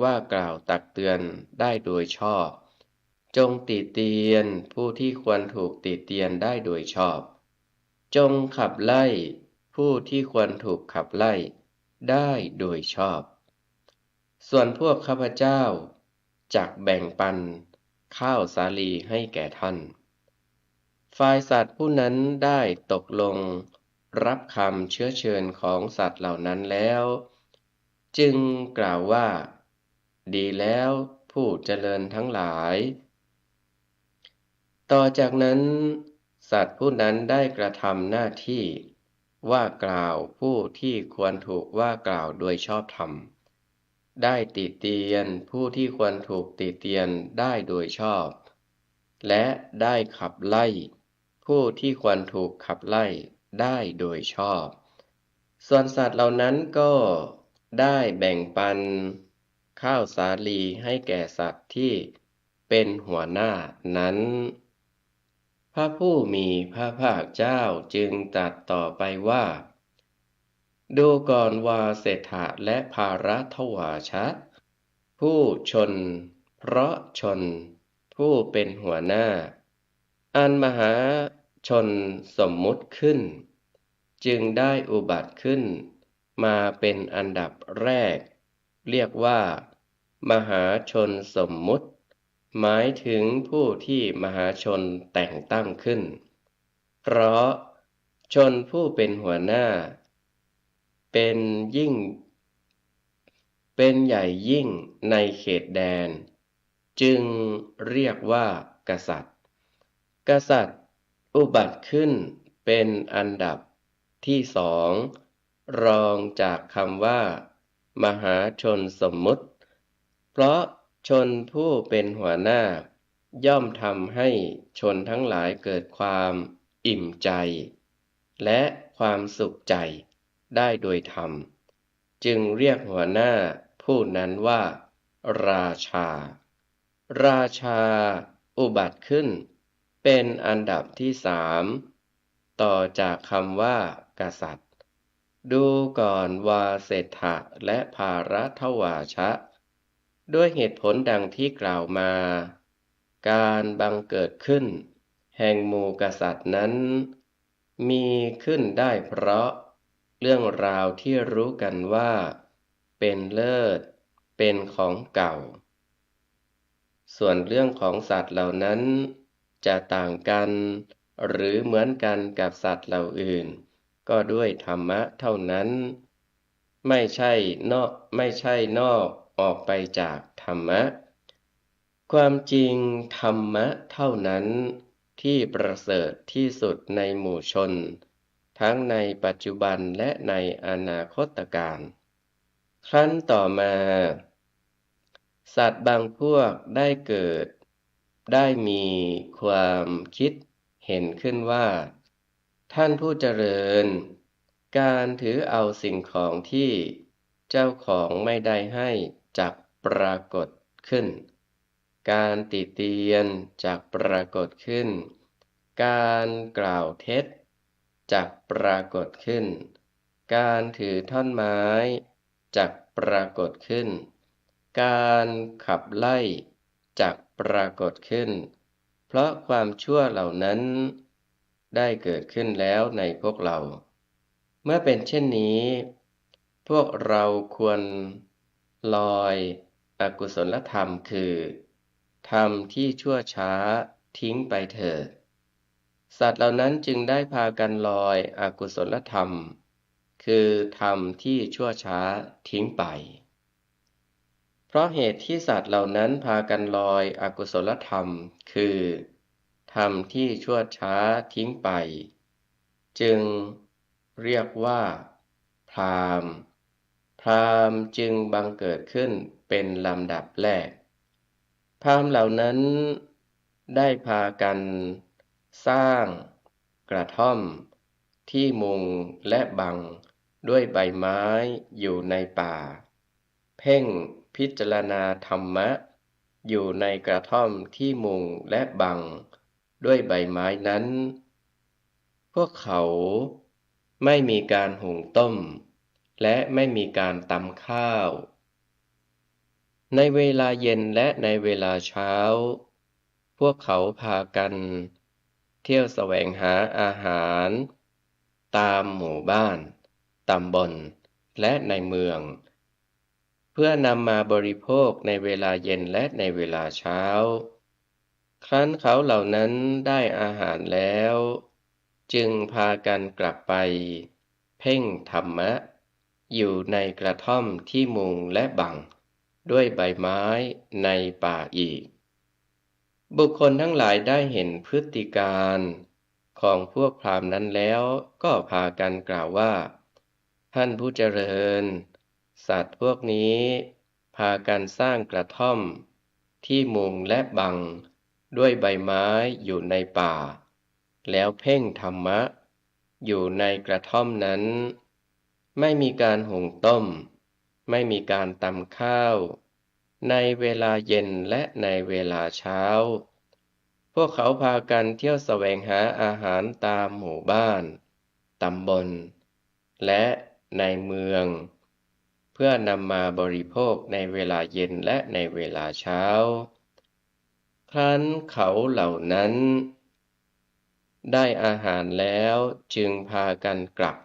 ว่ากล่าวตักเตือนได้โดยชอบจงติเตียนผู้ที่ควรถูกติเตียนได้โดยชอบจงขับไล่ผู้ที่ควรถูกขับไล่ได้โดยชอบส่วนพวกข้าพเจ้าจักแบ่งปันข้าวสาลีให้แก่ท่านฝ่ายสัตว์ผู้นั้นได้ตกลงรับคำเชื้อเชิญของสัตว์เหล่านั้นแล้วจึงกล่าวว่าดีแล้วผู้เจริญทั้งหลายต่อจากนั้นสัตว์ผู้นั้นได้กระทำหน้าที่ว่ากล่าวผู้ที่ควรถูกว่ากล่าวโดยชอบธรรมได้ติเตียนผู้ที่ควรถูกติเตียนได้โดยชอบและได้ขับไล่ผู้ที่ควรถูกขับไล่ได้โดยชอบส่วนสัตว์เหล่านั้นก็ได้แบ่งปันข้าวสาลีให้แก่สัตว์ที่เป็นหัวหน้านั้นพระผู้มีพระภาคเจ้าจึงตรัสต่อไปว่าดูก่อนวาเสถะและภารัตวาชะผู้ชนเพราะชนผู้เป็นหัวหน้าอันมหาชนสมมุติขึ้นจึงได้อุบัติขึ้นมาเป็นอันดับแรกเรียกว่ามหาชนสมมุติหมายถึงผู้ที่มหาชนแต่งตั้งขึ้นเพราะชนผู้เป็นหัวหน้าเป็นใหญ่ยิ่งในเขตแดนจึงเรียกว่ากษัตริย์อุบัติขึ้นเป็นอันดับที่สองรองจากคำว่ามหาชนสมมุติเพราะชนผู้เป็นหัวหน้าย่อมทำให้ชนทั้งหลายเกิดความอิ่มใจและความสุขใจได้โดยธรรมจึงเรียกหัวหน้าผู้นั้นว่าราชาอุบัติขึ้นเป็นอันดับที่สามต่อจากคำว่ากษัตริย์ดูก่อนวาเสถะและภารัตวาชะด้วยเหตุผลดังที่กล่าวมาการบังเกิดขึ้นแห่งหมู่กษัตริย์นั้นมีขึ้นได้เพราะเรื่องราวที่รู้กันว่าเป็นเลิศเป็นของเก่าส่วนเรื่องของสัตว์เหล่านั้นจะต่างกันหรือเหมือนกันกับสัตว์เหล่าอื่นก็ด้วยธรรมะเท่านั้นไม่ใช่นอกออกไปจากธรรมะความจริงธรรมะเท่านั้น ที่ประเสริฐที่สุดในหมู่ชนทั้งในปัจจุบันและในอนาคตการครั้นต่อมาสัตว์บางพวกได้เกิดได้มีความคิดเห็นขึ้นว่าท่านผู้เจริญการถือเอาสิ่งของที่เจ้าของไม่ได้ให้จักปรากฏขึ้นการติเตียนจักปรากฏขึ้นการกล่าวเท็จจักปรากฏขึ้นการถือท่อนไม้จักปรากฏขึ้นการขับไล่จักปรากฏขึ้นเพราะความชั่วเหล่านั้นได้เกิดขึ้นแล้วในพวกเราเมื่อเป็นเช่นนี้พวกเราควรลอยอกุศลธรรมคือธรรมที่ชั่วช้าทิ้งไปเถิดสัตว์เหล่านั้นจึงได้พากันลอยอกุศลธรรมคือธรรมที่ชั่วช้าทิ้งไปเพราะเหตุที่สัตว์เหล่านั้นพากันลอยอกุศลธรรมคือธรรมที่ชั่วช้าทิ้งไปจึงเรียกว่าพราหมณ์พราหมณ์จึงบังเกิดขึ้นเป็นลำดับแรกพราหมณ์เหล่านั้นได้พากันสร้างกระท่อมที่มุงและบังด้วยใบไม้อยู่ในป่าเพ่งพิจารณาธรรมะอยู่ในกระท่อมที่มุงและบังด้วยใบไม้นั้นพวกเขาไม่มีการหุงต้มและไม่มีการตำข้าวในเวลาเย็นและในเวลาเช้าพวกเขาพากันเที่ยวแสวงหาอาหารตามหมู่บ้านตำบลและในเมืองเพื่อนำมาบริโภคในเวลาเย็นและในเวลาเช้าครั้นเขาเหล่านั้นได้อาหารแล้วจึงพากันกลับไปเพ่งธรรมะอยู่ในกระท่อมที่มุงและบังด้วยใบไม้ในป่าอีกบุคคลทั้งหลายได้เห็นพฤติการของพวกพราหมณ์นั้นแล้วก็พากันกล่าวว่าท่านผู้เจริญสัตว์พวกนี้พากันสร้างกระท่อมที่มุงและบังด้วยใบไม้อยู่ในป่าแล้วเพ่งธรรมะอยู่ในกระท่อมนั้นไม่มีการหุงต้มไม่มีการตำข้าวในเวลาเย็นและในเวลาเช้าพวกเขาพากันเที่ยวแสวงหาอาหารตามหมู่บ้านตำบลและในเมืองเพื่อนำมาบริโภคในเวลาเย็นและในเวลาเช้าครั้นเขาเหล่านั้นได้อาหารแล้วจึงพากันกลับ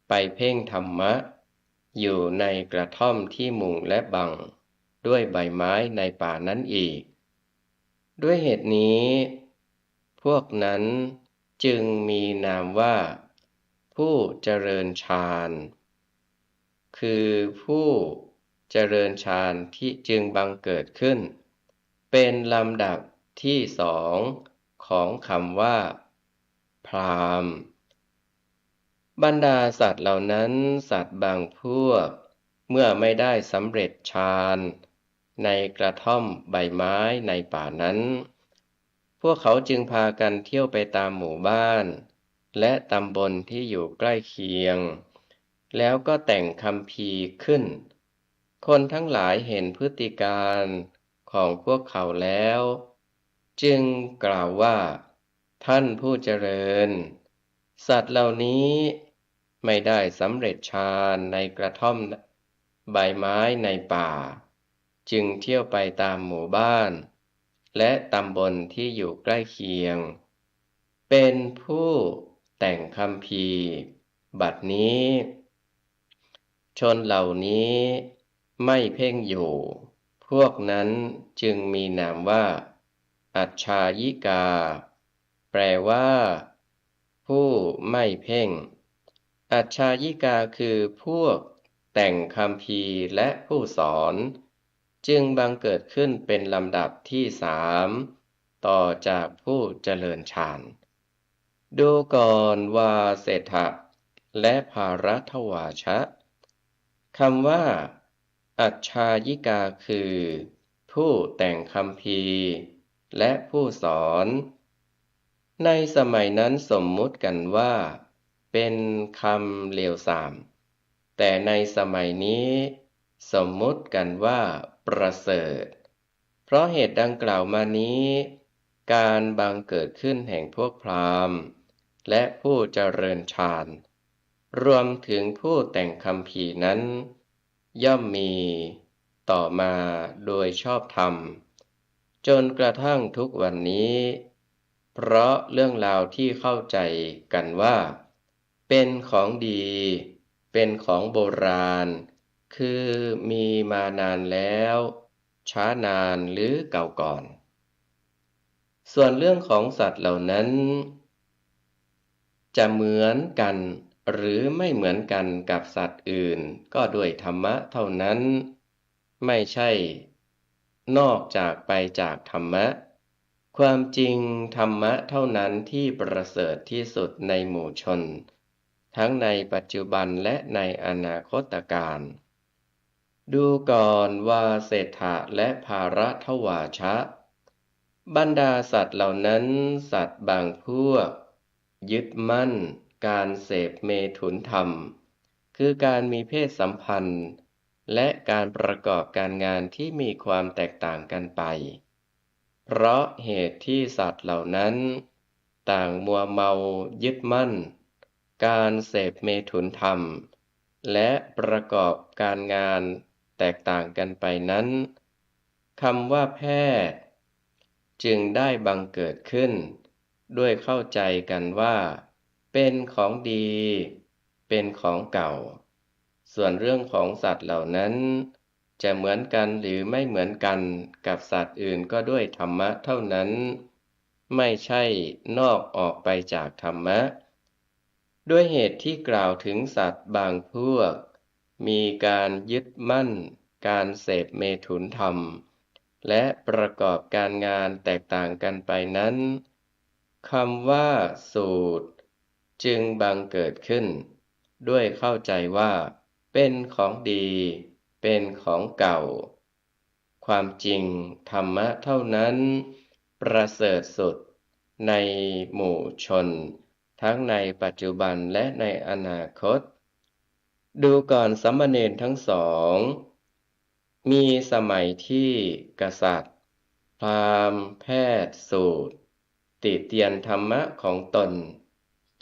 ไปเพ่งธรรมะอยู่ในกระท่อมที่มุงและบังด้วยใบไม้ในป่านั้นอีกด้วยเหตุนี้พวกนั้นจึงมีนามว่าผู้เจริญฌานคือผู้เจริญฌานที่จึงบังเกิดขึ้นเป็นลำดับที่สองของคำว่าพราหมณ์บรรดาสัตว์เหล่านั้นสัตว์บางพวกเมื่อไม่ได้สำเร็จฌานในกระท่อมใบไม้ในป่านั้นพวกเขาจึงพากันเที่ยวไปตามหมู่บ้านและตำบลที่อยู่ใกล้เคียงแล้วก็แต่งคัมภีร์ขึ้นคนทั้งหลายเห็นพฤติการของพวกเขาแล้วจึงกล่าวว่าท่านผู้เจริญสัตว์เหล่านี้ไม่ได้สำเร็จฌานในกระท่อมใบไม้ในป่าจึงเที่ยวไปตามหมู่บ้านและตำบลที่อยู่ใกล้เคียงเป็นผู้แต่งคัมภีร์บัดนี้ชนเหล่านี้ไม่เพ่งอยู่พวกนั้นจึงมีนามว่าอัจฉายิกาแปลว่าผู้ไม่เพ่งอัจฉายิกาคือพวกแต่งคัมภีร์และผู้สอนจึงบังเกิดขึ้นเป็นลำดับที่สาม ต่อจากผู้เจริญฌานดูก่อนว่าเศรษฐะและภารัตวาชะคำว่าอัจฉายิกาคือผู้แต่งคัมภีร์และผู้สอนในสมัยนั้นสมมุติกันว่าเป็นคำเลวทรามแต่ในสมัยนี้สมมุติกันว่าประเสริฐเพราะเหตุดังกล่าวมานี้การบังเกิดขึ้นแห่งพวกพราหมณ์และผู้เจริญฌานรวมถึงผู้แต่งคัมภีร์นั้นย่อมมีต่อมาโดยชอบธรรมจนกระทั่งทุกวันนี้เพราะเรื่องราวที่เข้าใจกันว่าเป็นของดีเป็นของโบราณคือมีมานานแล้วช้านานหรือเก่าก่อนส่วนเรื่องของสัตว์เหล่านั้นจะเหมือนกันหรือไม่เหมือนกันกับสัตว์อื่นก็ด้วยธรรมะเท่านั้นไม่ใช่นอกจากไปจากธรรมะความจริงธรรมะเท่านั้นที่ประเสริฐที่สุดในหมู่ชนทั้งในปัจจุบันและในอนาคตการดูก่อนว่าเศรษฐะและภารัตวาชะบรรดาสัตว์เหล่านั้นสัตว์บางพวกยึดมั่นการเสพเมถุนธรรมคือการมีเพศสัมพันธ์และการประกอบการงานที่มีความแตกต่างกันไปเพราะเหตุที่สัตว์เหล่านั้นต่างมัวเมายึดมั่นการเสพเมถุนธรรมและประกอบการงานแตกต่างกันไปนั้นคำว่าแพทย์จึงได้บังเกิดขึ้นด้วยเข้าใจกันว่าเป็นของดีเป็นของเก่าส่วนเรื่องของสัตว์เหล่านั้นจะเหมือนกันหรือไม่เหมือนกันกับสัตว์อื่นก็ด้วยธรรมะเท่านั้นไม่ใช่นอกออกไปจากธรรมะด้วยเหตุที่กล่าวถึงสัตว์บางพวกมีการยึดมั่นการเสพเมถุนธรรมและประกอบการงานแตกต่างกันไปนั้นคำว่าสูตรจึงบังเกิดขึ้นด้วยเข้าใจว่าเป็นของดีเป็นของเก่าความจริงธรรมะเท่านั้นประเสริฐสุดในหมู่ชนทั้งในปัจจุบันและในอนาคตดูก่อนสามเณรทั้งสองมีสมัยที่กษัตริย์พราหมณ์แพทย์สูตรติเตียนธรรมะของตน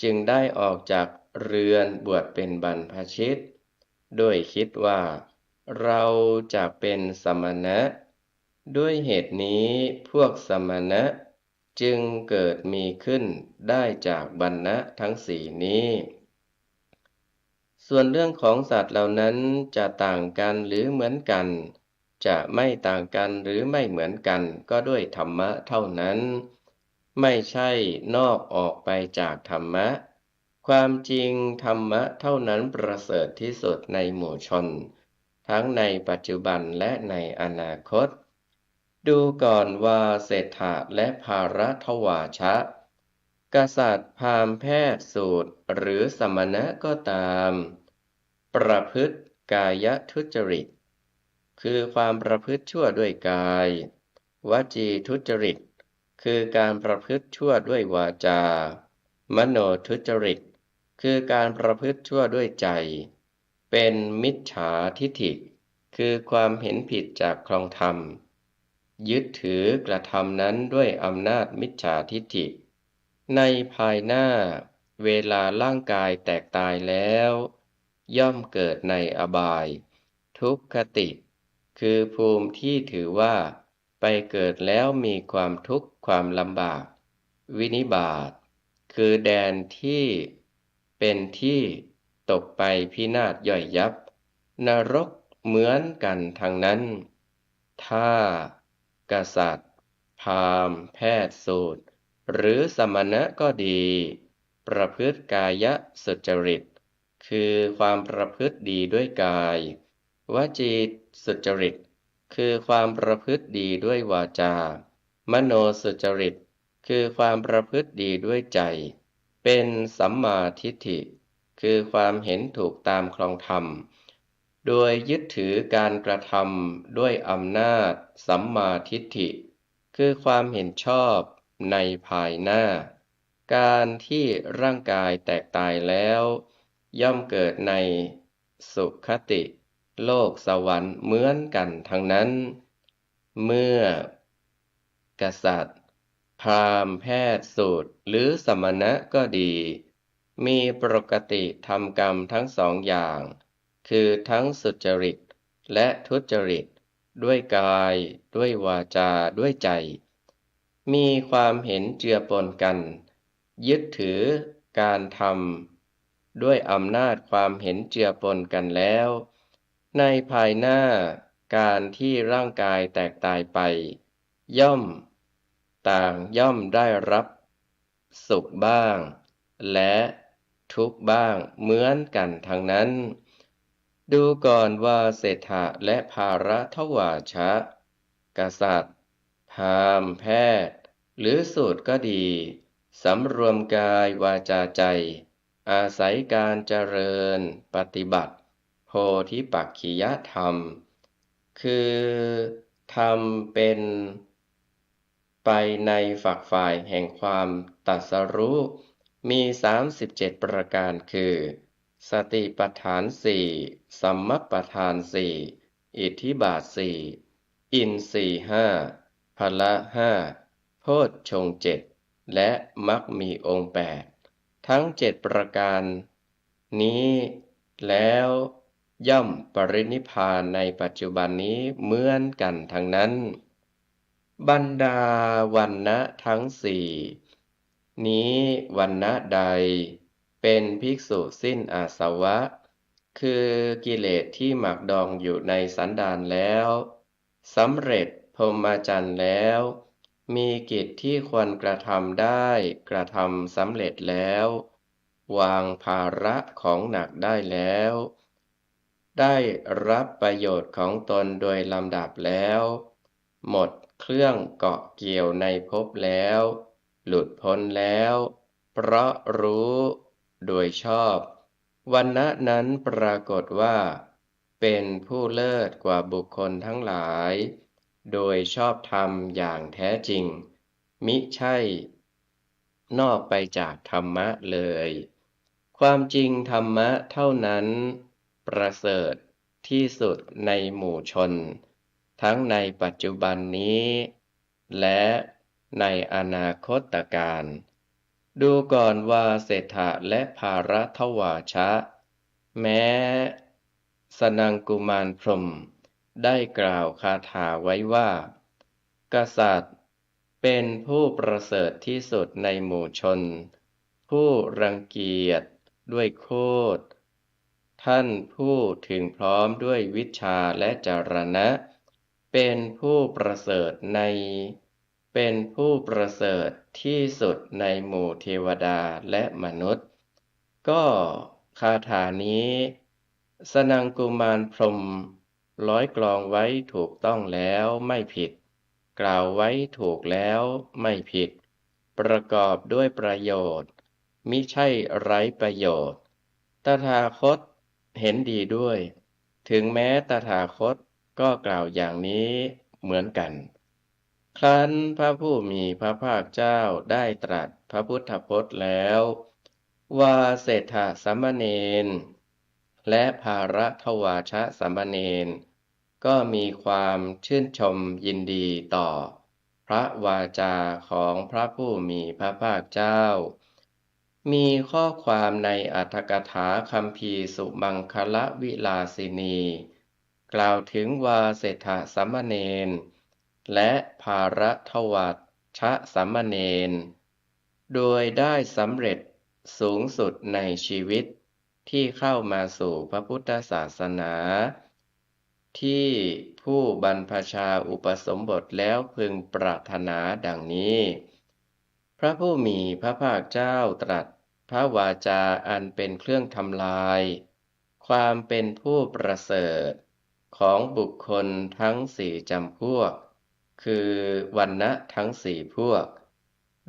จึงได้ออกจากเรือนบวชเป็นบรรพชิตด้วยคิดว่าเราจะเป็นสมณะด้วยเหตุนี้พวกสมณะจึงเกิดมีขึ้นได้จากวรรณะทั้งสี่นี้ส่วนเรื่องของสัตว์เหล่านั้นจะต่างกันหรือเหมือนกันจะไม่ต่างกันหรือไม่เหมือนกันก็ด้วยธรรมะเท่านั้นไม่ใช่นอกออกไปจากธรรมะความจริงธรรมะเท่านั้นประเสริฐที่สุดในหมู่ชนทั้งในปัจจุบันและในอนาคตดูก่อนว่าเศรษฐะและภารัตวาชะกษัตริย์พราหมณ์แพทย์สูตรหรือสมณะก็ตามประพฤติกายทุจริตคือความประพฤติชั่วด้วยกายวจีทุจริตคือการประพฤติชั่วด้วยวาจามโนทุจริตคือการประพฤติชั่วด้วยใจเป็นมิจฉาทิฐิคือความเห็นผิดจากครองธรรมยึดถือกระทำนั้นด้วยอำนาจมิจฉาทิฐิในภายหน้าเวลาร่างกายแตกตายแล้วย่อมเกิดในอบายทุกขติคือภูมิที่ถือว่าไปเกิดแล้วมีความทุกข์ความลำบากวินิบาตคือแดนที่เป็นที่ตกไปพินาศย่อยยับนรกเหมือนกันทั้งนั้นถ้ากษัตริย์พราหมณ์แพทย์สูตรหรือสมณะก็ดีประพฤติกายสุจริตคือความประพฤติดีด้วยกายวจีสุจริตคือความประพฤติดีด้วยวาจา มโนสุจริตคือความประพฤติดีด้วยใจเป็นสัมมาทิฏฐิคือความเห็นถูกตามครองธรรมโดยยึดถือการกระทำด้วยอำนาจสัมมาทิฏฐิคือความเห็นชอบในภายหน้าการที่ร่างกายแตกตายแล้วย่อมเกิดในสุคติโลกสวรรค์เหมือนกันทั้งนั้นเมื่อกษัตริย์พราหมณ์แพทย์สูตรหรือสมณะก็ดีมีปกติทำกรรมทั้งสองอย่างคือทั้งสุจริตและทุจริตด้วยกายด้วยวาจาด้วยใจมีความเห็นเจือปนกันยึดถือการทำด้วยอำนาจความเห็นเจือปนกันแล้วในภายหน้าการที่ร่างกายแตกตายไปย่อมต่างย่อมได้รับสุขบ้างและทุกข์บ้างเหมือนกันทั้งนั้นดูก่อนว่าเศรษฐะและภารัทวาชะกษัตริย์พราหมณ์แพทย์หรือสูตรก็ดีสำรวมกายวาจาใจอาศัยการเจริญปฏิบัติโพธิปักขิยธรรมคือทำเป็นไปในฝักฝ่ายแห่งความตรัสรู้มี37ประการคือสติปัฏฐานสี่สัมมัปปทานสี่อิทธิบาทสี่อินทรีย์ห้าพละห้าโพชฌงค์เจ็ดและมรรคมีองค์แปดทั้ง7ประการนี้แล้วย่อมปรินิพพานในปัจจุบันนี้เหมือนกันทั้งนั้นบรรดาวรรณะทั้งสี่นี้วรรณะใดเป็นภิกษุสิ้นอาสวะคือกิเลสที่หมักดองอยู่ในสันดานแล้วสำเร็จพรหมจรรย์แล้วมีกิจที่ควรกระทำได้กระทำสำเร็จแล้ววางภาระของหนักได้แล้วได้รับประโยชน์ของตนโดยลำดับแล้วหมดเครื่องเกาะเกี่ยวในภพแล้วหลุดพ้นแล้วเพราะรู้โดยชอบวรรณะนั้นปรากฏว่าเป็นผู้เลิศกว่าบุคคลทั้งหลายโดยชอบธรรมอย่างแท้จริงมิใช่นอกไปจากธรรมะเลยความจริงธรรมะเท่านั้นประเสริฐที่สุดในหมู่ชนทั้งในปัจจุบันนี้และในอนาคตการดูก่อนว่าเศรษฐะและภารัทวาชะแม้สนังกุมารพรหมได้กล่าวคาถาไว้ว่ากษัตริย์เป็นผู้ประเสริฐที่สุดในหมู่ชนผู้รังเกียจด้วยโคตรท่านผู้ถึงพร้อมด้วยวิชชาและจรณะเป็นผู้ประเสริฐที่สุดในหมู่เทวดาและมนุษย์ก็คาถานี้สนังกุมารพรหมร้อยกลองไว้ถูกต้องแล้วไม่ผิดกล่าวไว้ถูกแล้วไม่ผิดประกอบด้วยประโยชน์มิใช่ไร้ประโยชน์ตถาคตเห็นดีด้วยถึงแม้ตถาคตก็กล่าวอย่างนี้เหมือนกันครั้นพระผู้มีพระภาคเจ้าได้ตรัสพระพุทธพจน์แล้วว่าเศรษฐสามเณรและภารัทวาชสามเณรก็มีความชื่นชมยินดีต่อพระวาจาของพระผู้มีพระภาคเจ้ามีข้อความในอรรถกถาคัมภีร์สุมังคลวิลาสินีกล่าวถึงว่าเศรษฐสามเณรและภารัทวาชสามเณรโดยได้สำเร็จสูงสุดในชีวิตที่เข้ามาสู่พระพุทธศาสนาที่ผู้บรรพชาอุปสมบทแล้วพึงปรารถนาดังนี้พระผู้มีพระภาคเจ้าตรัสพระวาจาอันเป็นเครื่องทำลายความเป็นผู้ประเสริฐของบุคคลทั้งสี่จำพวก คือวรรณะทั้งสี่พวก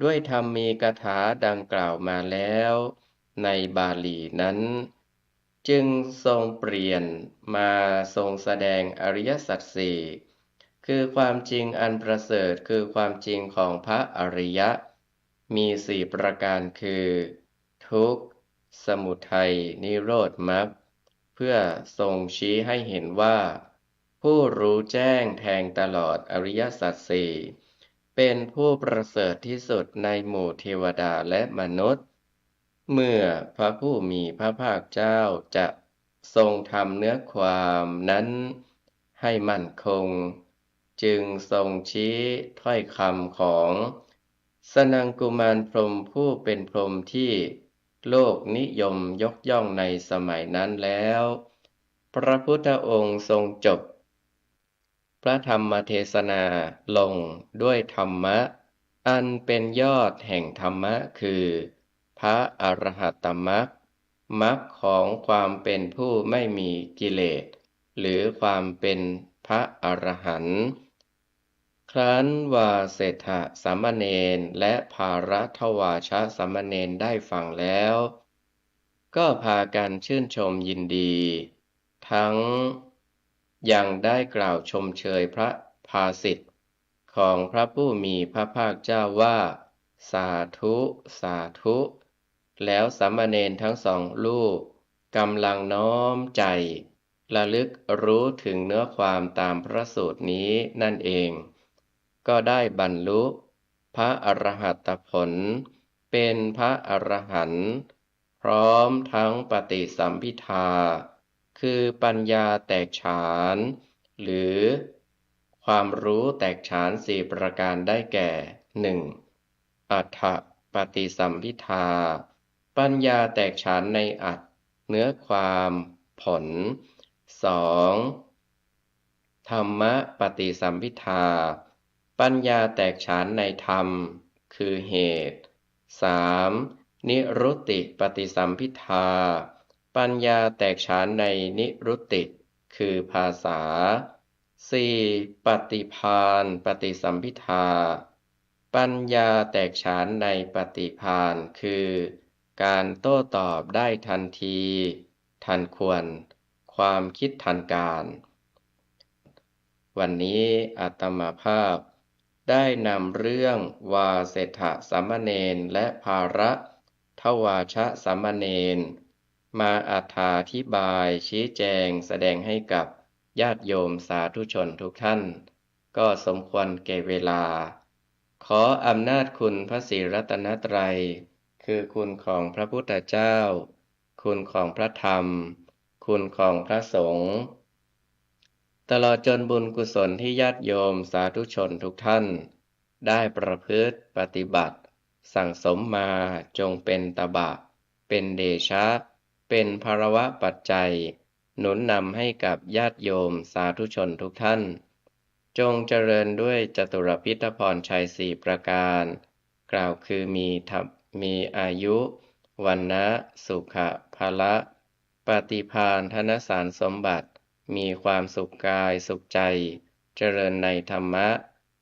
ด้วยธรรมมีคาถาดังกล่าวมาแล้วในบาลีนั้นจึงทรงเปลี่ยนมาทรงแสดงอริยสัจสี่คือความจริงอันประเสริฐคือความจริงของพระอริยะมีสี่ประการคือทุกข์สมุทัยนิโรธมรรคเพื่อทรงชี้ให้เห็นว่าผู้รู้แจ้งแทงตลอดอริยสัจสี่เป็นผู้ประเสริฐที่สุดในหมู่เทวดาและมนุษย์เมื่อพระผู้มีพระภาคเจ้าจะทรงทำเนื้อความนั้นให้มั่นคงจึงทรงชี้ถ้อยคำของสนังกุมารพรหมผู้เป็นพรหมที่โลกนิยมยกย่องในสมัยนั้นแล้วพระพุทธองค์ทรงจบพระธรรมเทศนาลงด้วยธรรมะอันเป็นยอดแห่งธรรมะคือพระอรหัตตมรรคมรรคของความเป็นผู้ไม่มีกิเลสหรือความเป็นพระอรหันต์ครั้นว่าเศรษฐสามเณรและภารัตวาชสามเณรได้ฟังแล้วก็พากันชื่นชมยินดีทั้งยังได้กล่าวชมเชยพระภาสิทธิ์ของพระผู้มีพระภาคเจ้าว่าสาธุสาธุแล้วสามเณรทั้งสองลูกกำลังน้อมใจระลึกรู้ถึงเนื้อความตามพระสูตรนี้นั่นเองก็ได้บรรลุพระอรหัตผลเป็นพระอรหันต์พร้อมทั้งปฏิสัมภิทาคือปัญญาแตกฉานหรือความรู้แตกฉานสี่ประการได้แก่ 1. อัฏฐปฏิสัมภิทาปัญญาแตกฉานในอัตถ์เนื้อความผล 2. ธรรมปฏิสัมภิทาปัญญาแตกฉานในธรรมคือเหตุ 3. นิรุตติปฏิสัมภิทาปัญญาแตกฉานในนิรุตติคือภาษา 4. ปฏิภาณปฏิสัมภิทาปัญญาแตกฉานในปฏิภาณคือการโต้ตอบได้ทันทีทันควรความคิดทันการวันนี้อาตมาภาพได้นำเรื่องวาเสถสามเณรและภาระทวาชสามเณรมาอธิบายชี้แจงแสดงให้กับญาติโยมสาธุชนทุกท่านก็สมควรแก่เวลาขออำนาจคุณพระศรีรัตนตรัยคือคุณของพระพุทธเจ้าคุณของพระธรรมคุณของพระสงฆ์ตลอดจนบุญกุศลที่ญาติโยมสาธุชนทุกท่านได้ประพฤติปฏิบัติสั่งสมมาจงเป็นตบะเป็นเดชะเป็นภรวะปัจจัยหนุนนำให้กับญาติโยมสาธุชนทุกท่านจงเจริญด้วยจตุรพิธพรชัยสี่ประการกล่าวคือมีอายุวันนะสุขะภละปฏิภาณธนสารสมบัติมีความสุขกายสุขใจเจริญในธรรมะ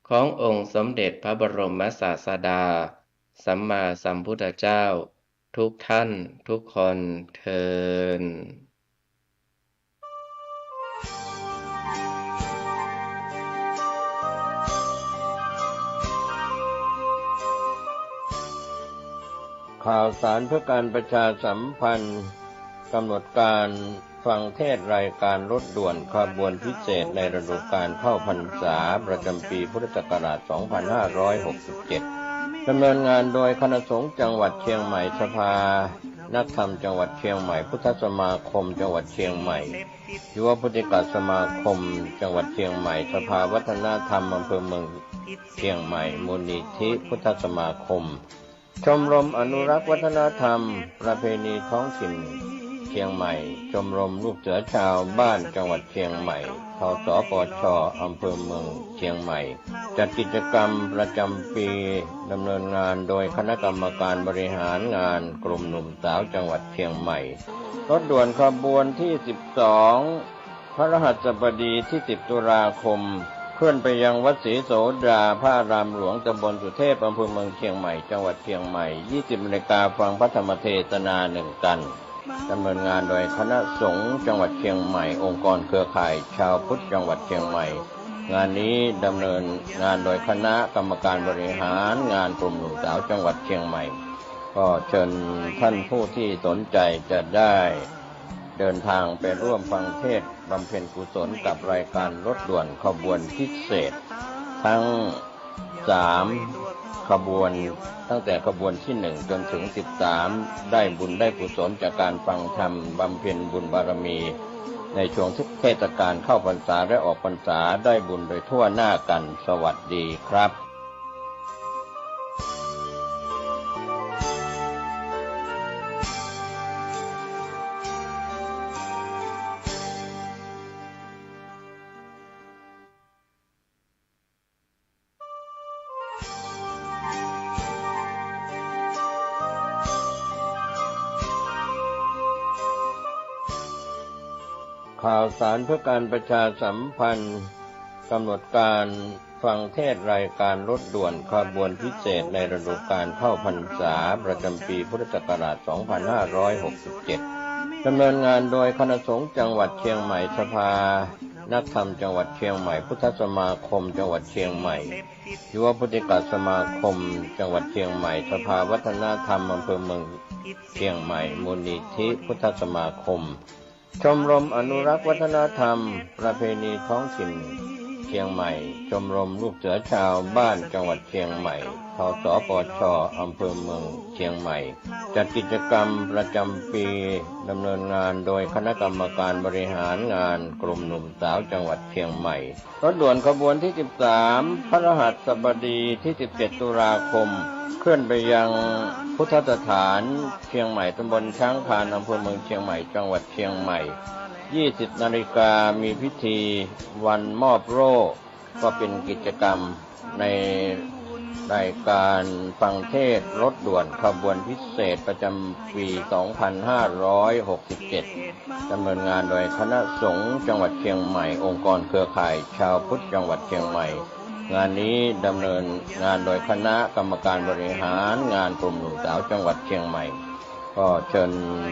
ขององค์สมเด็จพระบรมศาสดาสัมมาสัมพุทธเจ้าทุกท่านทุกคนเทอญข่าวสารเพื่อการประชาสัมพันธ์กำหนดการฟังเทศรายการรถด่วนขบวนพิเศษในฤดูกาลเข้าพรรษาประจำปีพุทธศักราช 2567 ดำเนินงานโดยคณะสงฆ์จังหวัดเชียงใหม่สภานักธรรมจังหวัดเชียงใหม่พุทธสมาคมจังหวัดเชียงใหม่ยุวพุทธิกสมาคมจังหวัดเชียงใหม่สภาวัฒนธรรมอำเภอเมืองเชียงใหม่มูลนิธิพุทธสมาคมชมรมอนุรักษ์วัฒนธรรมประเพณีท้องถิ่นเชียงใหม่ชมรมลูกเสือชาวบ้านจังหวัดเชียงใหม่ทสปช.อำเภอเมืองเชียงใหม่จัดกิจกรรมประจำปีดำเนินงานโดยคณะกรรมการบริหารงานกลุ่มหนุ่มสาวจังหวัดเชียงใหม่รถด่วนขบวนที่ 12 พฤหัสบดีที่ 10 ตุลาคม เคลื่อนไปยังวัดศรีโสดาพระอารามหลวงตำบลสุเทพอำเภอเมืองเชียงใหม่จังหวัดเชียงใหม่ 20 นาฬิกาฟังพระธรรมเทศนา1 กันดำเนินงานโดยคณะสงฆ์จังหวัดเชียงใหม่องค์กรเครือข่ายชาวพุทธจังหวัดเชียงใหม่งานนี้ดำเนินงานโดยคณะกรรมการบริหารงานกลุ่มหนุ่มสาวจังหวัดเชียงใหม่ก็เชิญท่านผู้ที่สนใจจะได้เดินทางไปร่วมฟังเทศน์บำเพ็ญกุศลกับรายการรถด่วนขบวนพิเศษทั้ง3 ขบวนตั้งแต่ขบวนที่1จนถึง13ได้บุญได้กุศลจากการฟังธรรมบำเพ็ญบุญบารมีในช่วงเทศกาลเข้าพรรษาและออกพรรษาได้บุญโดยทั่วหน้ากันสวัสดีครับข่าวสารเพื่อการประชาสัมพันธ์กำหนดการฟังเทศน์รายการรถด่วนขบวนพิเศษในฤดูกาลเข้าพรรษาประจำปีพุทธศักราช 2567 ดำเนินงานโดยคณะสงฆ์จังหวัดเชียงใหม่สภานักธรรมจังหวัดเชียงใหม่พุทธสมาคมจังหวัดเชียงใหม่ยุวพุทธิกสมาคมจังหวัดเชียงใหม่สภาวัฒนธรรมอำเภอเมืองเชียงใหม่มูลนิธิพุทธสมาคมชมรมอนุรักษ์วัฒนธรรมประเพณีท้องถิ่นเชียงใหม่ชมรมลูกเสือชาวบ้านจังหวัดเชียงใหม่ทสปช.อำเภอเมืองเชียงใหม่จัดกิจกรรมประจำปีดำเนินงานโดยคณะกรรมการบริหารงานกลุ่มหนุ่มสาวจังหวัดเชียงใหม่รถด่วนขบวนที่13พฤหัสบดีที่17ตุลาคมเคลื่อนไปยังพุทธสถานเชียงใหม่ตำบลช้างคานอำเภอเมืองเชียงใหม่จังหวัดเชียงใหม่20 นาฬิกามีพิธีวันมอบโล่ก็เป็นกิจกรรมในรายการฟังเทศน์รถด่วนขบวนพิเศษประจำปี 2567 ดำเนินงานโดยคณะสงฆ์จังหวัดเชียงใหม่องค์กรเครือข่ายชาวพุทธจังหวัดเชียงใหม่งานนี้ดำเนินงานโดยคณะกรรมการบริหารงานกลุ่มหนุ่มสาวจังหวัดเชียงใหม่ก็เชิญ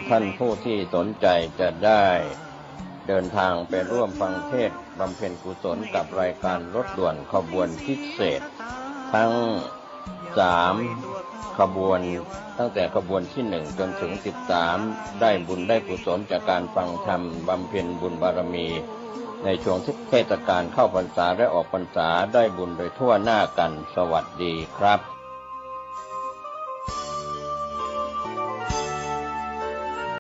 ท่านผู้ที่สนใจจะได้เดินทางไปร่วมฟังเทศน์บำเพ็ญกุศลกับรายการรถด่วนขบวนพิเศษทั้ง3 ขบวนตั้งแต่ขบวนที่1จนถึง13ได้บุญได้กุศลจากการฟังธรรมบำเพ็ญบุญบารมีในช่วงเทศกาลเข้าพรรษาและออกพรรษาได้บุญโดยทั่วหน้ากันสวัสดีครับ